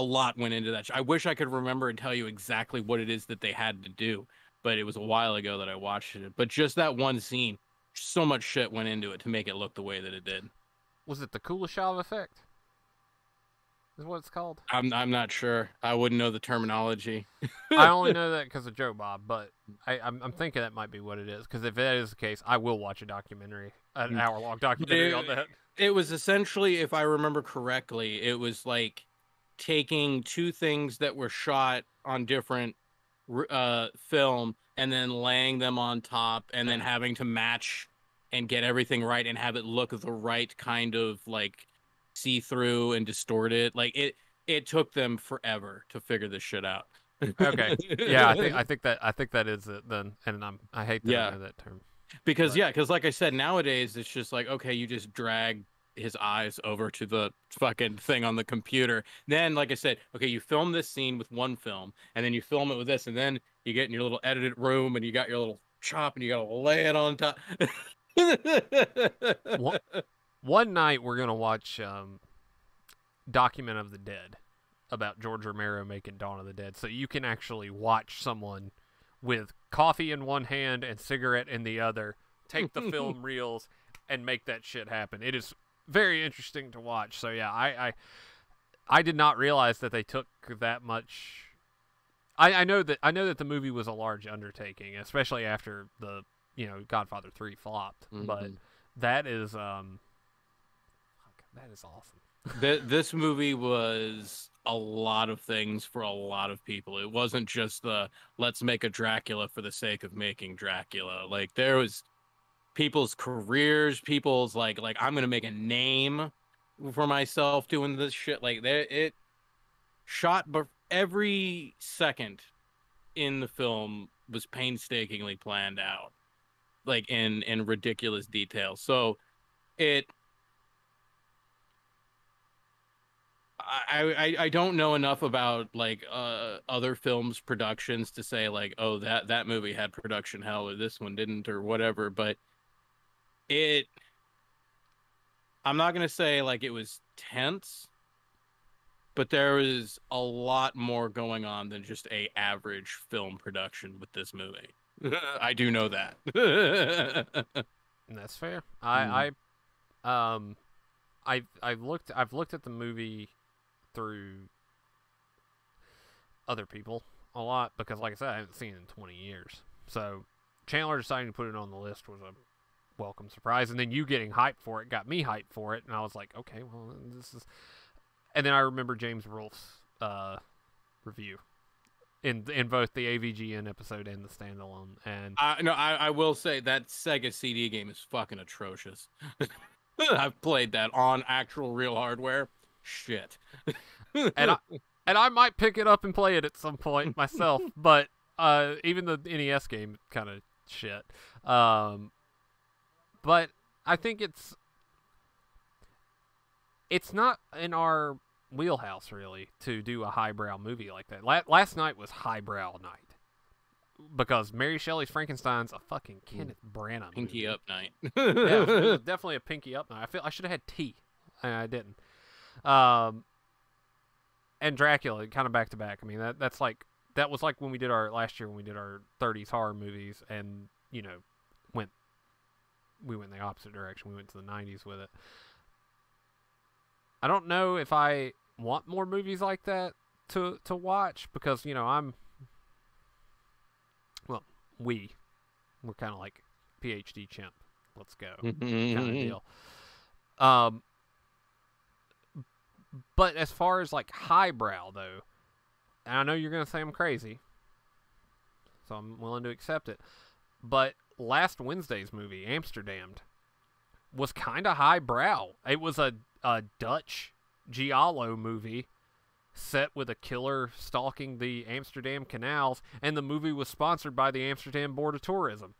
lot went into that. I wish I could remember and tell you exactly what it is that they had to do, but it was a while ago that I watched it. But just that one scene, so much shit went into it to make it look the way that it did. Was it the Kuleshov effect? Is what it's called? I'm not sure. I wouldn't know the terminology. I only know that because of Joe Bob, but I'm thinking that might be what it is. Because if that is the case, I will watch a documentary, an hour-long documentary on that. It was essentially, if I remember correctly, it was like taking two things that were shot on different film and then laying them on top and then having to match and get everything right and have it look the right kind of like see-through and distorted. Like it took them forever to figure this shit out. Okay. Yeah, I think that is it then. And I hate that I know that term. Because because like I said, nowadays it's just like, okay, you just drag his eyes over to the fucking thing on the computer. Then, like I said, okay, you film this scene with one film, and then you film it with this, and then you get in your little edited room, and you got your little chop, and you gotta lay it on top. One night we're gonna watch Document of the Dead about George Romero making Dawn of the Dead, so you can actually watch someone with coffee in one hand and cigarette in the other take the film reels and make that shit happen. It is very interesting to watch. So yeah, I did not realize that they took that much. I know that the movie was a large undertaking, especially after the Godfather 3 flopped. Mm-hmm. But that is awesome. This movie was a lot of things for a lot of people. It wasn't just the let's make a Dracula for the sake of making Dracula. Like there was people's careers, people's like I'm gonna make a name for myself doing this shit. Like it shot, but every second in the film was painstakingly planned out, like in ridiculous detail. So I don't know enough about like other films productions to say like, oh, that movie had production hell or this one didn't or whatever, but I'm not gonna say like it was tense, but there was a lot more going on than just a average film production with this movie. I do know that. That's fair. I've looked at the movie through other people a lot because, like I said, I haven't seen it in 20 years. So Chandler deciding to put it on the list was a welcome surprise, and then you getting hyped for it got me hyped for it, and I was like, okay, well, this is. And then I remember James Rolfe's review in both the AVGN episode and the standalone. And I will say that Sega CD game is fucking atrocious. I've played that on actual real hardware. Shit. and I might pick it up and play it at some point myself, but even the NES game kind of shit. But I think it's not in our wheelhouse really to do a highbrow movie like that. Last night was highbrow night because Mary Shelley's Frankenstein's a fucking Kenneth Branagh movie. Pinky up night. Yeah, it was definitely a pinky up night. I feel I should have had tea, and I didn't. And Dracula kind of back to back. I mean that was like when we did our 30s horror movies, and we went in the opposite direction. We went to the 90s with it. I don't know if I want more movies like that to watch because we're kind of like PhD chimp. Let's go kind of deal. But as far as like highbrow though, and I know you're gonna say I'm crazy, so I'm willing to accept it. But last Wednesday's movie, Amsterdam, was kind of highbrow. It was a Dutch giallo movie set with a killer stalking the Amsterdam canals, and the movie was sponsored by the Amsterdam Board of Tourism.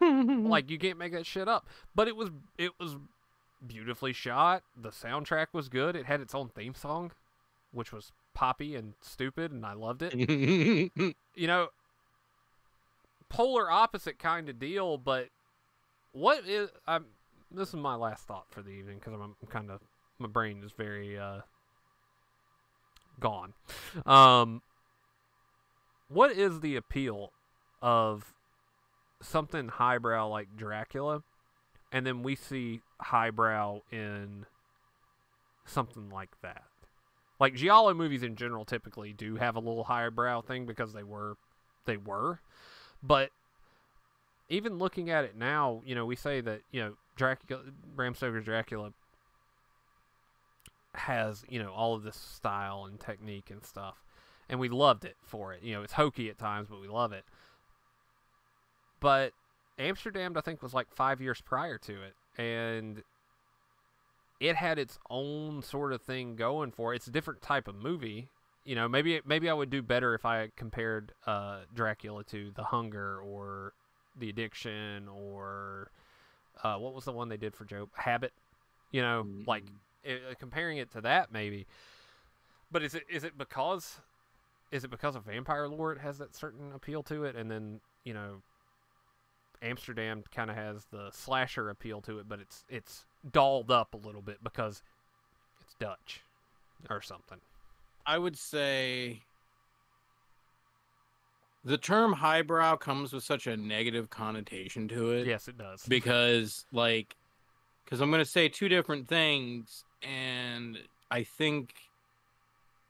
Like, you can't make that shit up. But it was beautifully shot. The soundtrack was good. It had its own theme song, which was poppy and stupid, and I loved it. You know, polar opposite kind of deal, but what is... this is my last thought for the evening, because I'm kind of... my brain is very gone. What is the appeal of something highbrow like Dracula, and then we see highbrow in something like that? Like, giallo movies in general typically do have a little highbrow thing because they were. But even looking at it now, you know, we say that, you know, Bram Stoker's Dracula has, you know, all of this style and technique and stuff, and we loved it for it. You know, it's hokey at times, but we love it. But Amsterdam, I think, was like 5 years prior to it, and it had its own sort of thing going for it. It's a different type of movie. You know, maybe I would do better if I compared Dracula to The Hunger or The Addiction or what was the one they did for Joe? Habit. You know, like comparing it to that maybe. But is it because of vampire lore it has that certain appeal to it, and then, you know, Amsterdam kind of has the slasher appeal to it, but it's dolled up a little bit because it's Dutch or something. I would say the term highbrow comes with such a negative connotation to it. Yes, it does. Because I'm going to say two different things, and I think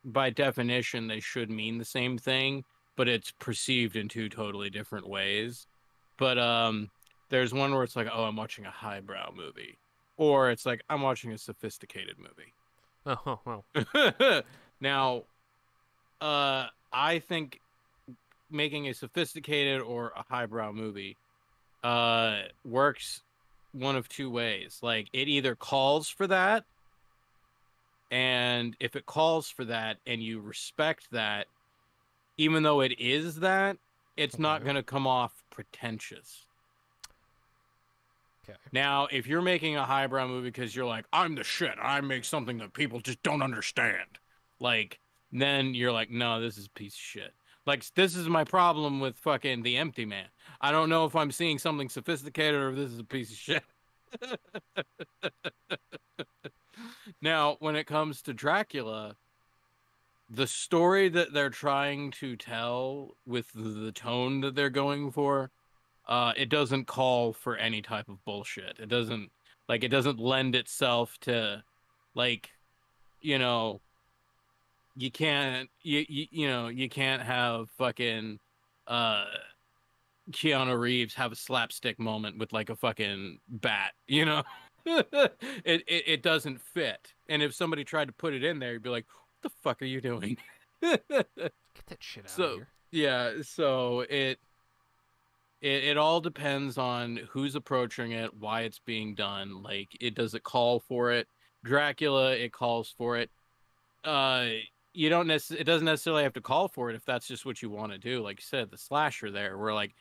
by definition they should mean the same thing, but it's perceived in two totally different ways. But there's one where it's like, oh, I'm watching a highbrow movie, or it's like, I'm watching a sophisticated movie. Oh, well. Now, I think making a sophisticated or a highbrow movie works one of two ways. Like, it either calls for that, and if it calls for that and you respect that, even though it is that, it's not going to come off pretentious. Okay. Now, if you're making a highbrow movie because you're like, I'm the shit, I make something that people just don't understand, like, then you're like, no, this is a piece of shit. Like, this is my problem with fucking The Empty Man. I don't know if I'm seeing something sophisticated or if this is a piece of shit. Now, when it comes to Dracula, the story that they're trying to tell with the tone that they're going for, it doesn't call for any type of bullshit. It doesn't lend itself to, like, you know, you can't have fucking Keanu Reeves have a slapstick moment with like a fucking bat, you know? it doesn't fit. And if somebody tried to put it in there, you'd be like, what the fuck are you doing? Get that shit out of here. Yeah, so it all depends on who's approaching it, why it's being done. Like, does it call for it? Dracula, it calls for it. It doesn't necessarily have to call for it if that's just what you want to do. Like you said, the slasher there, where like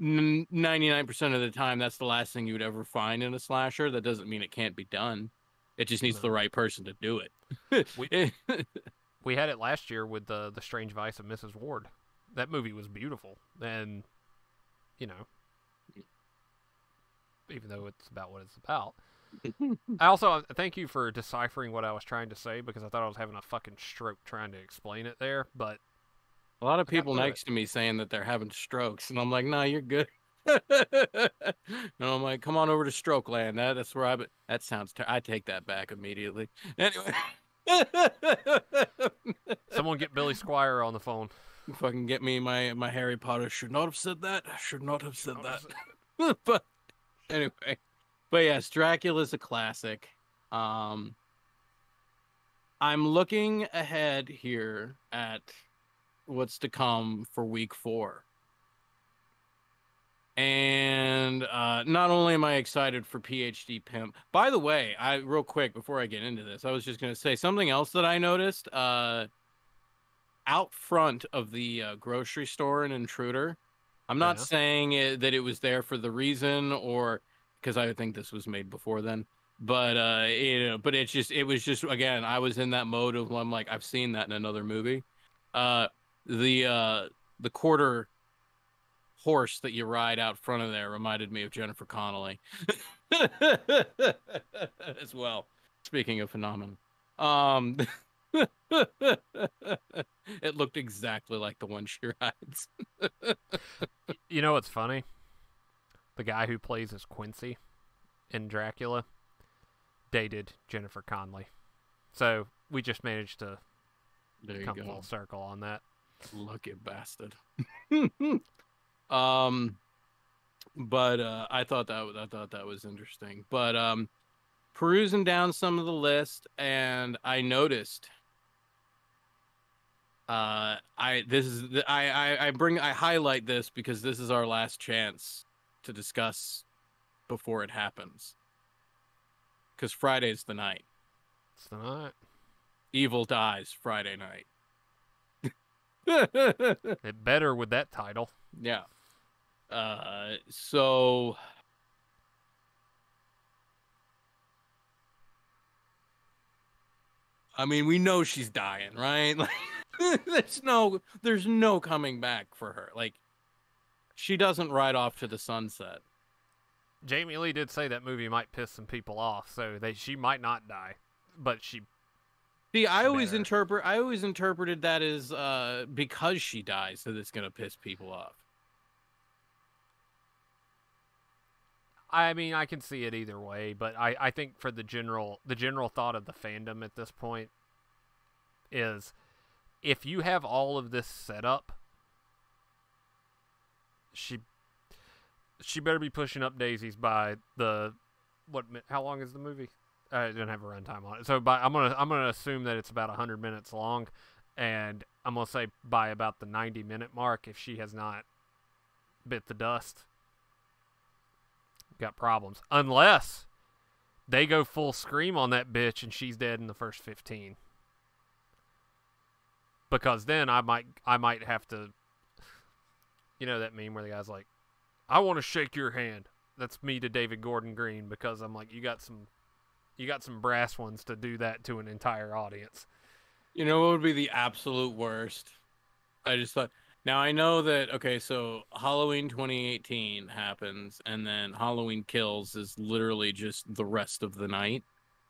99% of the time that's the last thing you would ever find in a slasher. That doesn't mean it can't be done. It just needs the right person to do it. We had it last year with the Strange Vice of Mrs. Ward. That movie was beautiful, and, you know, even though it's about what it's about. I also thank you for deciphering what I was trying to say, because I thought I was having a fucking stroke trying to explain it there. But a lot of people next to me saying that they're having strokes, and I'm like, no, you're good. And I'm like, come on over to Stroke Land. That's where that sounds I take that back immediately. Anyway. Someone get Billy Squire on the phone. Fucking get me my Harry Potter. Should not have said that. Should not have said that. But anyway. But yes, Dracula's a classic. I'm looking ahead here at what's to come for week 4. And not only am I excited for PhD Pimp, by the way, real quick before I get into this, I was just gonna say something else that I noticed. Out front of the grocery store in Intruder. I'm not Yeah. saying that it was there for the reason or because I think this was made before then. But but it was just again, I was in that mode of I'm like, I've seen that in another movie. Uh the quarter horse that you ride out front of there reminded me of Jennifer Connelly. As well. Speaking of phenomenon. Um it looked exactly like the one she rides. You know what's funny? The guy who plays as Quincy in Dracula dated Jennifer Connelly. So we just managed to There you come go. full circle on that. Lucky bastard. But I thought that was interesting. But perusing down some of the list, and I noticed I highlight this because this is our last chance to discuss before it happens. Because Friday's the night. It's the night. Evil dies Friday night. It better with that title. Yeah. So I mean, we know she's dying, right? Like, there's no coming back for her. Like, she doesn't ride off to the sunset. Jamie Lee did say that movie might piss some people off, so she might not die, but she. See, I always interpreted that as because she dies, that it's gonna piss people off. I mean, I can see it either way, but I think for the general thought of the fandom at this point is, if you have all of this set up, she better be pushing up daisies by how long is the movie? I didn't have a runtime on it, so I'm gonna assume that it's about 100 minutes long, and I'm gonna say by about the 90-minute mark, if she has not bit the dust, got problems. Unless they go full scream on that bitch and she's dead in the first 15. Because then I might have to, you know that meme where the guy's like, I want to shake your hand. That's me to David Gordon Green, because I'm like, you got some brass ones to do that to an entire audience. You know what would be the absolute worst? I just thought. Now I know that okay, so Halloween 2018 happens, and then Halloween Kills is literally just the rest of the night.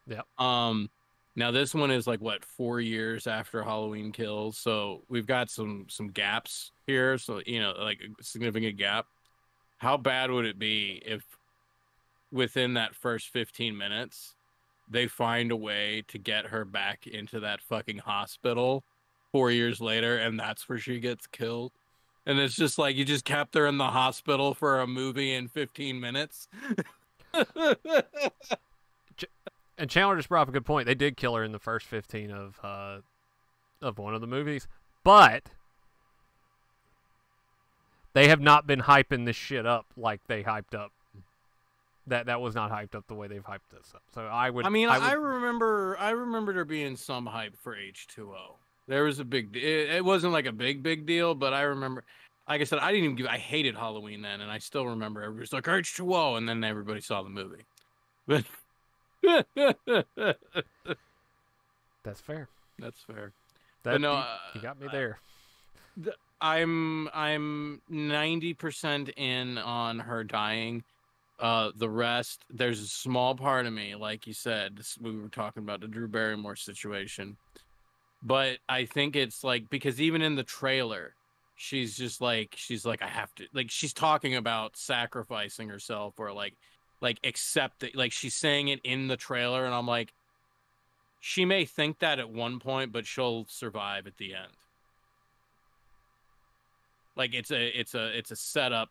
Yep. Now this one is like what, 4 years after Halloween Kills, so we've got some gaps here. So like a significant gap. How bad would it be if within that first 15 minutes they find a way to get her back into that fucking hospital 4 years later, and that's where she gets killed? And it's just like you just kept her in the hospital for a movie in 15 minutes. And Chandler just brought up a good point. They did kill her in the first 15 of one of the movies, but they have not been hyping this shit up like they hyped up. That was not hyped up the way they've hyped this up. So I remember there being some hype for H2O. There was a it wasn't like a big deal, but I remember, like I said, I hated Halloween then, and I still remember everybody's like H2O, and then everybody saw the movie. But that's fair. That's fair. But no, you got me there. I'm 90% in on her dying. The rest, there's a small part of me, like you said, we were talking about the Drew Barrymore situation. But I think it's like, because even in the trailer, she's like, I have to, like, she's talking about sacrificing herself, or like accept it. Like, she's saying it in the trailer, and I'm like, she may think that at one point, but she'll survive at the end. Like, it's a setup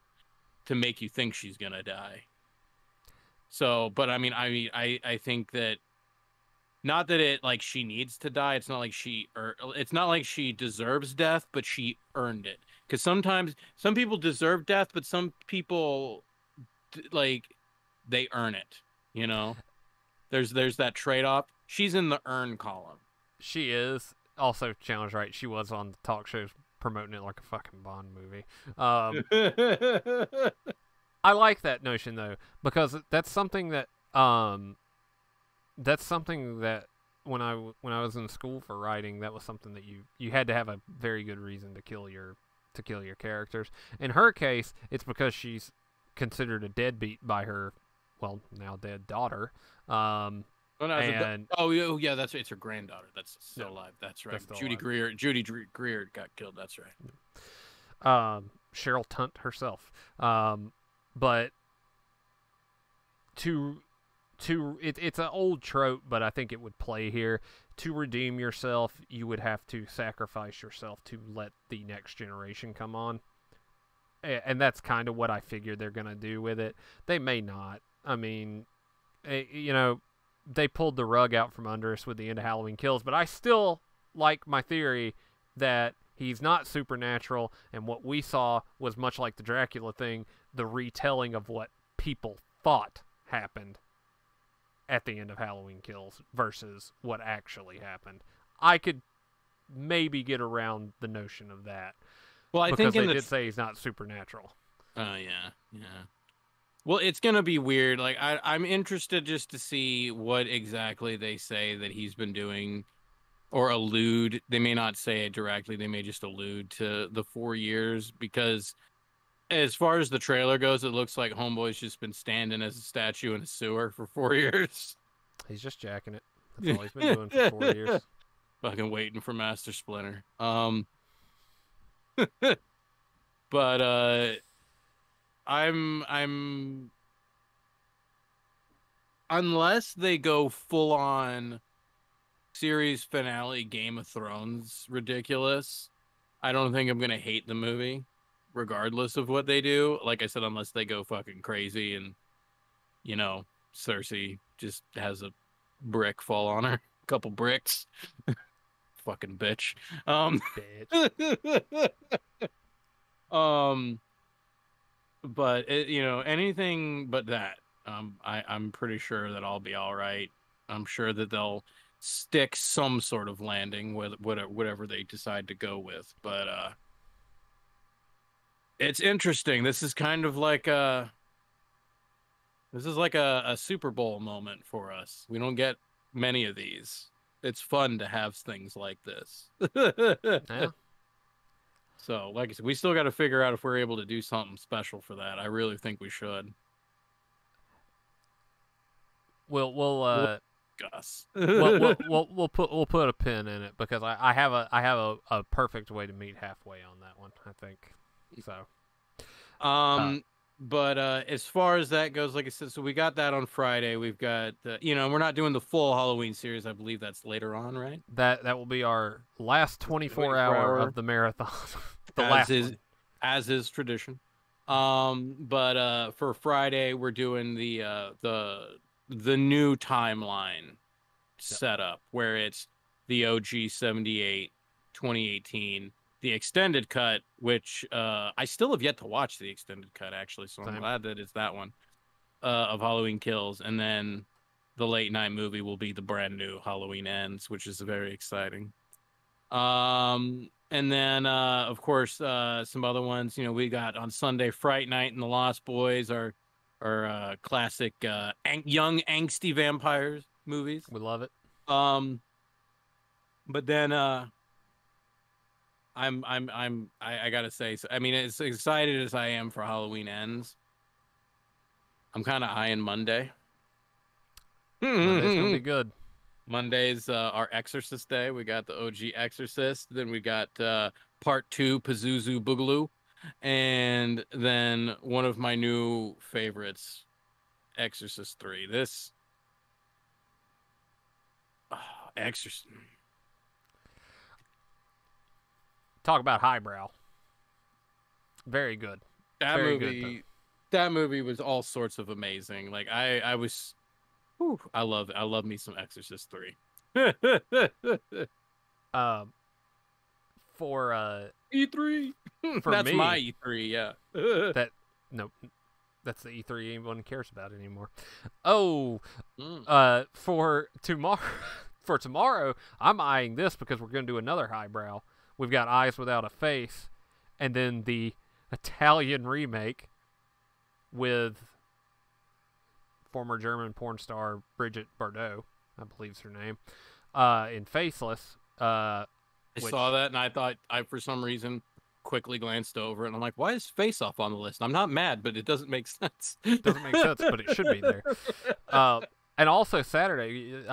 to make you think she's gonna die. So, but I mean, I think that not that it like she needs to die. It's not like it's not like she deserves death, but she earned it. Because sometimes some people deserve death, but some people like they earn it. You know, there's that trade off. She's in the earn column. She is. Also, Chandler's right. She was on the talk shows promoting it like a fucking Bond movie. I like that notion though, because that's something that when I was in school for writing, that was something that you had to have a very good reason to kill your characters. In her case, it's because she's considered a deadbeat by her, well, now dead daughter. Oh, no, and yeah, that's it's her granddaughter. That's still alive. That's right. Judy Greer got killed. That's right. Cheryl Tunt herself. But it's an old trope, but I think it would play here. To redeem yourself, you would have to sacrifice yourself to let the next generation come on. And that's kind of what I figure they're going to do with it. They may not. I mean, you know, they pulled the rug out from under us with the end of Halloween Kills, but I still like my theory that he's not supernatural, and what we saw was much like the Dracula thing, the retelling of what people thought happened at the end of Halloween Kills versus what actually happened. I could maybe get around the notion of that. Well, I because think they did say he's not supernatural. Oh, yeah. Well, it's gonna be weird. Like, I'm interested just to see what exactly they say that he's been doing, or allude. They may not say it directly. They may just allude to the 4 years, because as far as the trailer goes, it looks like Homeboy's just been standing as a statue in a sewer for 4 years. He's just jacking it. That's all he's been doing for 4 years. Fucking waiting for Master Splinter. But I'm unless they go full on series finale Game of Thrones ridiculous, I don't think I'm gonna hate the movie, regardless of what they do. Like I said, unless they go fucking crazy and, you know, Cersei just has a brick fall on her, a couple bricks. Fucking bitch. Bitch. But you know, anything but that. I'm pretty sure that I'll be all right. I'm sure that they'll stick some sort of landing with whatever they decide to go with. But it's interesting. This is kind of like a Super Bowl moment for us. We don't get many of these. It's fun to have things like this. Yeah. So, like I said, we still got to figure out if we're able to do something special for that. I really think we should. We'll Gus. we'll put a pin in it, because I have a perfect way to meet halfway on that one, I think. So. But as far as that goes, like I said, so we got that on Friday. We've got we're not doing the full Halloween series. I believe that's later on, right? That will be our last 24-hour of the marathon. As is tradition. But for Friday we're doing the new timeline setup, where it's the OG 78, 2018. The extended cut, which I still have yet to watch the extended cut, actually, so I'm glad that it's that one of Halloween Kills. And then the late night movie will be the brand new Halloween Ends, which is very exciting. And then of course some other ones. We got on Sunday Fright Night and the Lost Boys, our classic young angsty vampires movies. We love it. But then I gotta say, so, I mean, as excited as I am for Halloween Ends, I'm kind of eyeing Monday. Monday's gonna be good. Monday's our Exorcist day. We got the OG Exorcist. Then we got part 2, Pazuzu Boogaloo. And then one of my new favorites, Exorcist 3. This... Exorcist... Talk about highbrow. Very good. That movie was all sorts of amazing. Like I love me some Exorcist 3. For E3. for That's me, my E3. Yeah. that no, that's the E3 anyone cares about anymore. Oh, Mm. for tomorrow, for tomorrow, I'm eyeing this because we're going to do another highbrow. We've got Eyes Without a Face, and then the Italian remake with former German porn star Brigitte Bardot, I believe's her name, in Faceless. I saw that and I thought for some reason quickly glanced over it and I'm like, why is Face Off on the list? I'm not mad, but it doesn't make sense. Doesn't make sense, but it should be there. And also Saturday,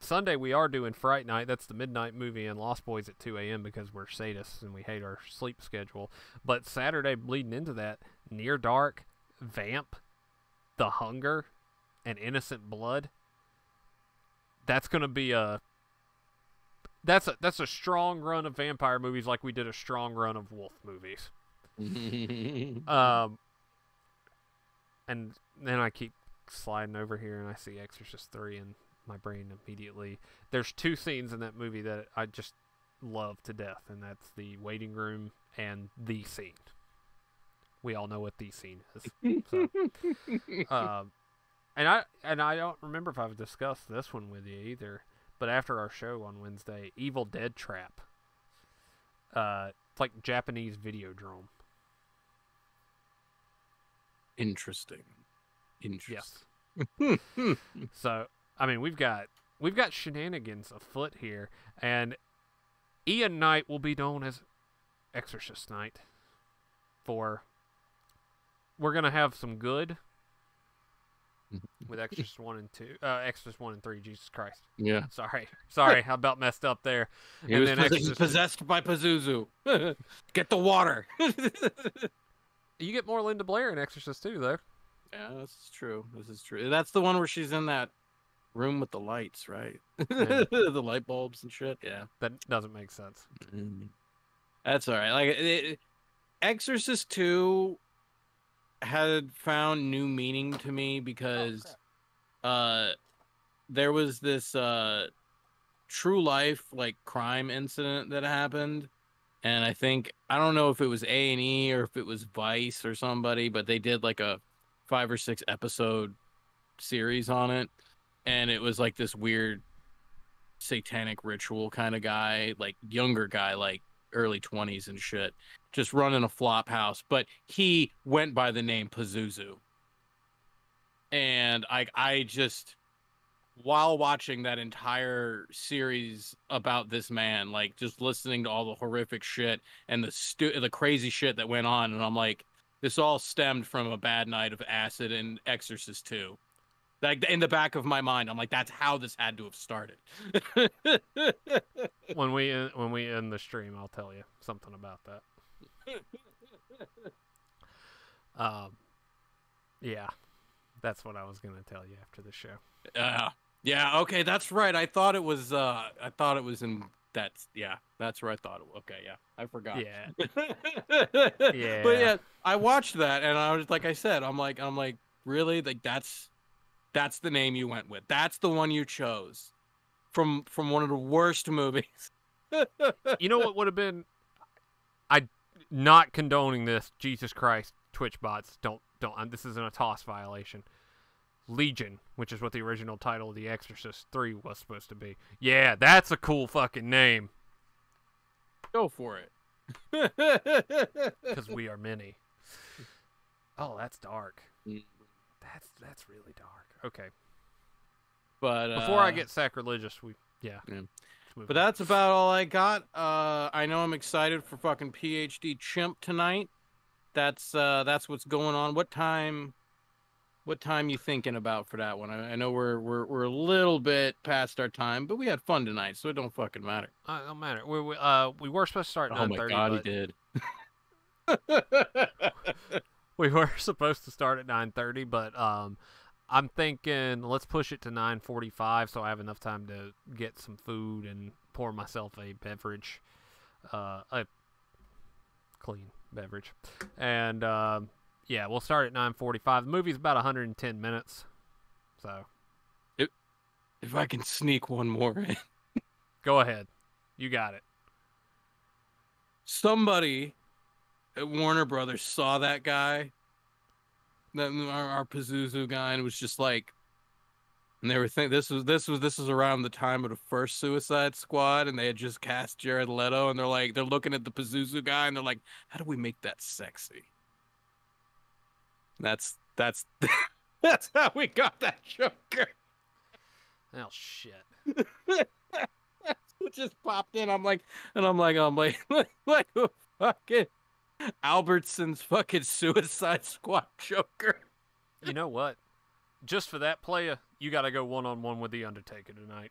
Sunday we are doing Fright Night. That's the midnight movie and Lost Boys at 2 a.m. because we're sadists and we hate our sleep schedule. But Saturday bleeding into that, Near Dark, Vamp, The Hunger, and Innocent Blood. That's gonna be that's a strong run of vampire movies, like we did a strong run of wolf movies. And then I keep sliding over here and I see Exorcist 3 and my brain immediately. There's two scenes in that movie that I just love to death, and that's the waiting room and the scene. We all know what the scene is. So, and I don't remember if I've discussed this one with you either, but after our show on Wednesday, Evil Dead Trap. It's like Japanese Videodrome. Interesting. Yes. So, I mean, we've got shenanigans afoot here, and Ian Night will be known as Exorcist Night. We're gonna have some good with Exorcist 1 and 2, Exorcist 1 and 3. Jesus Christ. Yeah. Sorry, I about messed up there. He was possessed by Pazuzu. Get the water. You get more Linda Blair in Exorcist 2, though. Yeah, this is true. That's the one where she's in that room with the lights, right? Yeah. The light bulbs and shit. Yeah. That doesn't make sense. That's all right. Like Exorcist 2 had found new meaning to me because there was this true life like crime incident that happened, and I don't know if it was A&E or if it was Vice or somebody, but they did like a 5 or 6 episode series on it, and it was like this weird satanic ritual kind of guy, like younger guy, like early 20s and shit, just running a flop house, but he went by the name Pazuzu. And I just, while watching that entire series about this man, like just listening to all the horrific shit and the crazy shit that went on, and I'm like, this all stemmed from a bad night of acid and Exorcist 2. Like in the back of my mind, I'm like, that's how this had to have started. When we end the stream, I'll tell you something about that. Yeah, that's what I was gonna tell you after the show. Yeah. Okay, that's right. I thought it was in that. Yeah, that's where I thought it was. Okay, yeah, I forgot. Yeah. Yeah. But yeah, I watched that and I was like I said, I'm like, really? Like that's the name you went with. That's the one you chose from one of the worst movies. You know what would have been? I not condoning this. Jesus Christ, Twitch bots, don't. This isn't a toss violation. Legion, which is what the original title of The Exorcist 3 was supposed to be. Yeah, that's a cool fucking name. Go for it. Because we are many. Oh, that's dark. That's really dark. Okay. But before I get sacrilegious, yeah. But that's about all I got. I know I'm excited for fucking PhD Chimp tonight. That's what's going on. What time you thinking about for that one? I know we're a little bit past our time, but we had fun tonight, so it don't fucking matter. It don't matter. We were supposed to start at 9:30. Oh my god, he did. We were supposed to start at 9:30, but I'm thinking let's push it to 9:45 so I have enough time to get some food and pour myself a beverage, a clean beverage, and yeah, we'll start at 9:45. The movie's about 110 minutes, so if I can sneak one more in. Go ahead. You got it. Somebody at Warner Brothers saw that guy, our Pazuzu guy, and was just like, and they were thinking this was around the time of the first Suicide Squad, and they had just cast Jared Leto, and they're looking at the Pazuzu guy, and they're like, how do we make that sexy? That's that's how we got that Joker. Oh shit. Who just popped in? I'm like like a fucking Albertson's fucking Suicide Squad Joker. You know what? Just for that playa, you got to go one-on-one with the Undertaker tonight.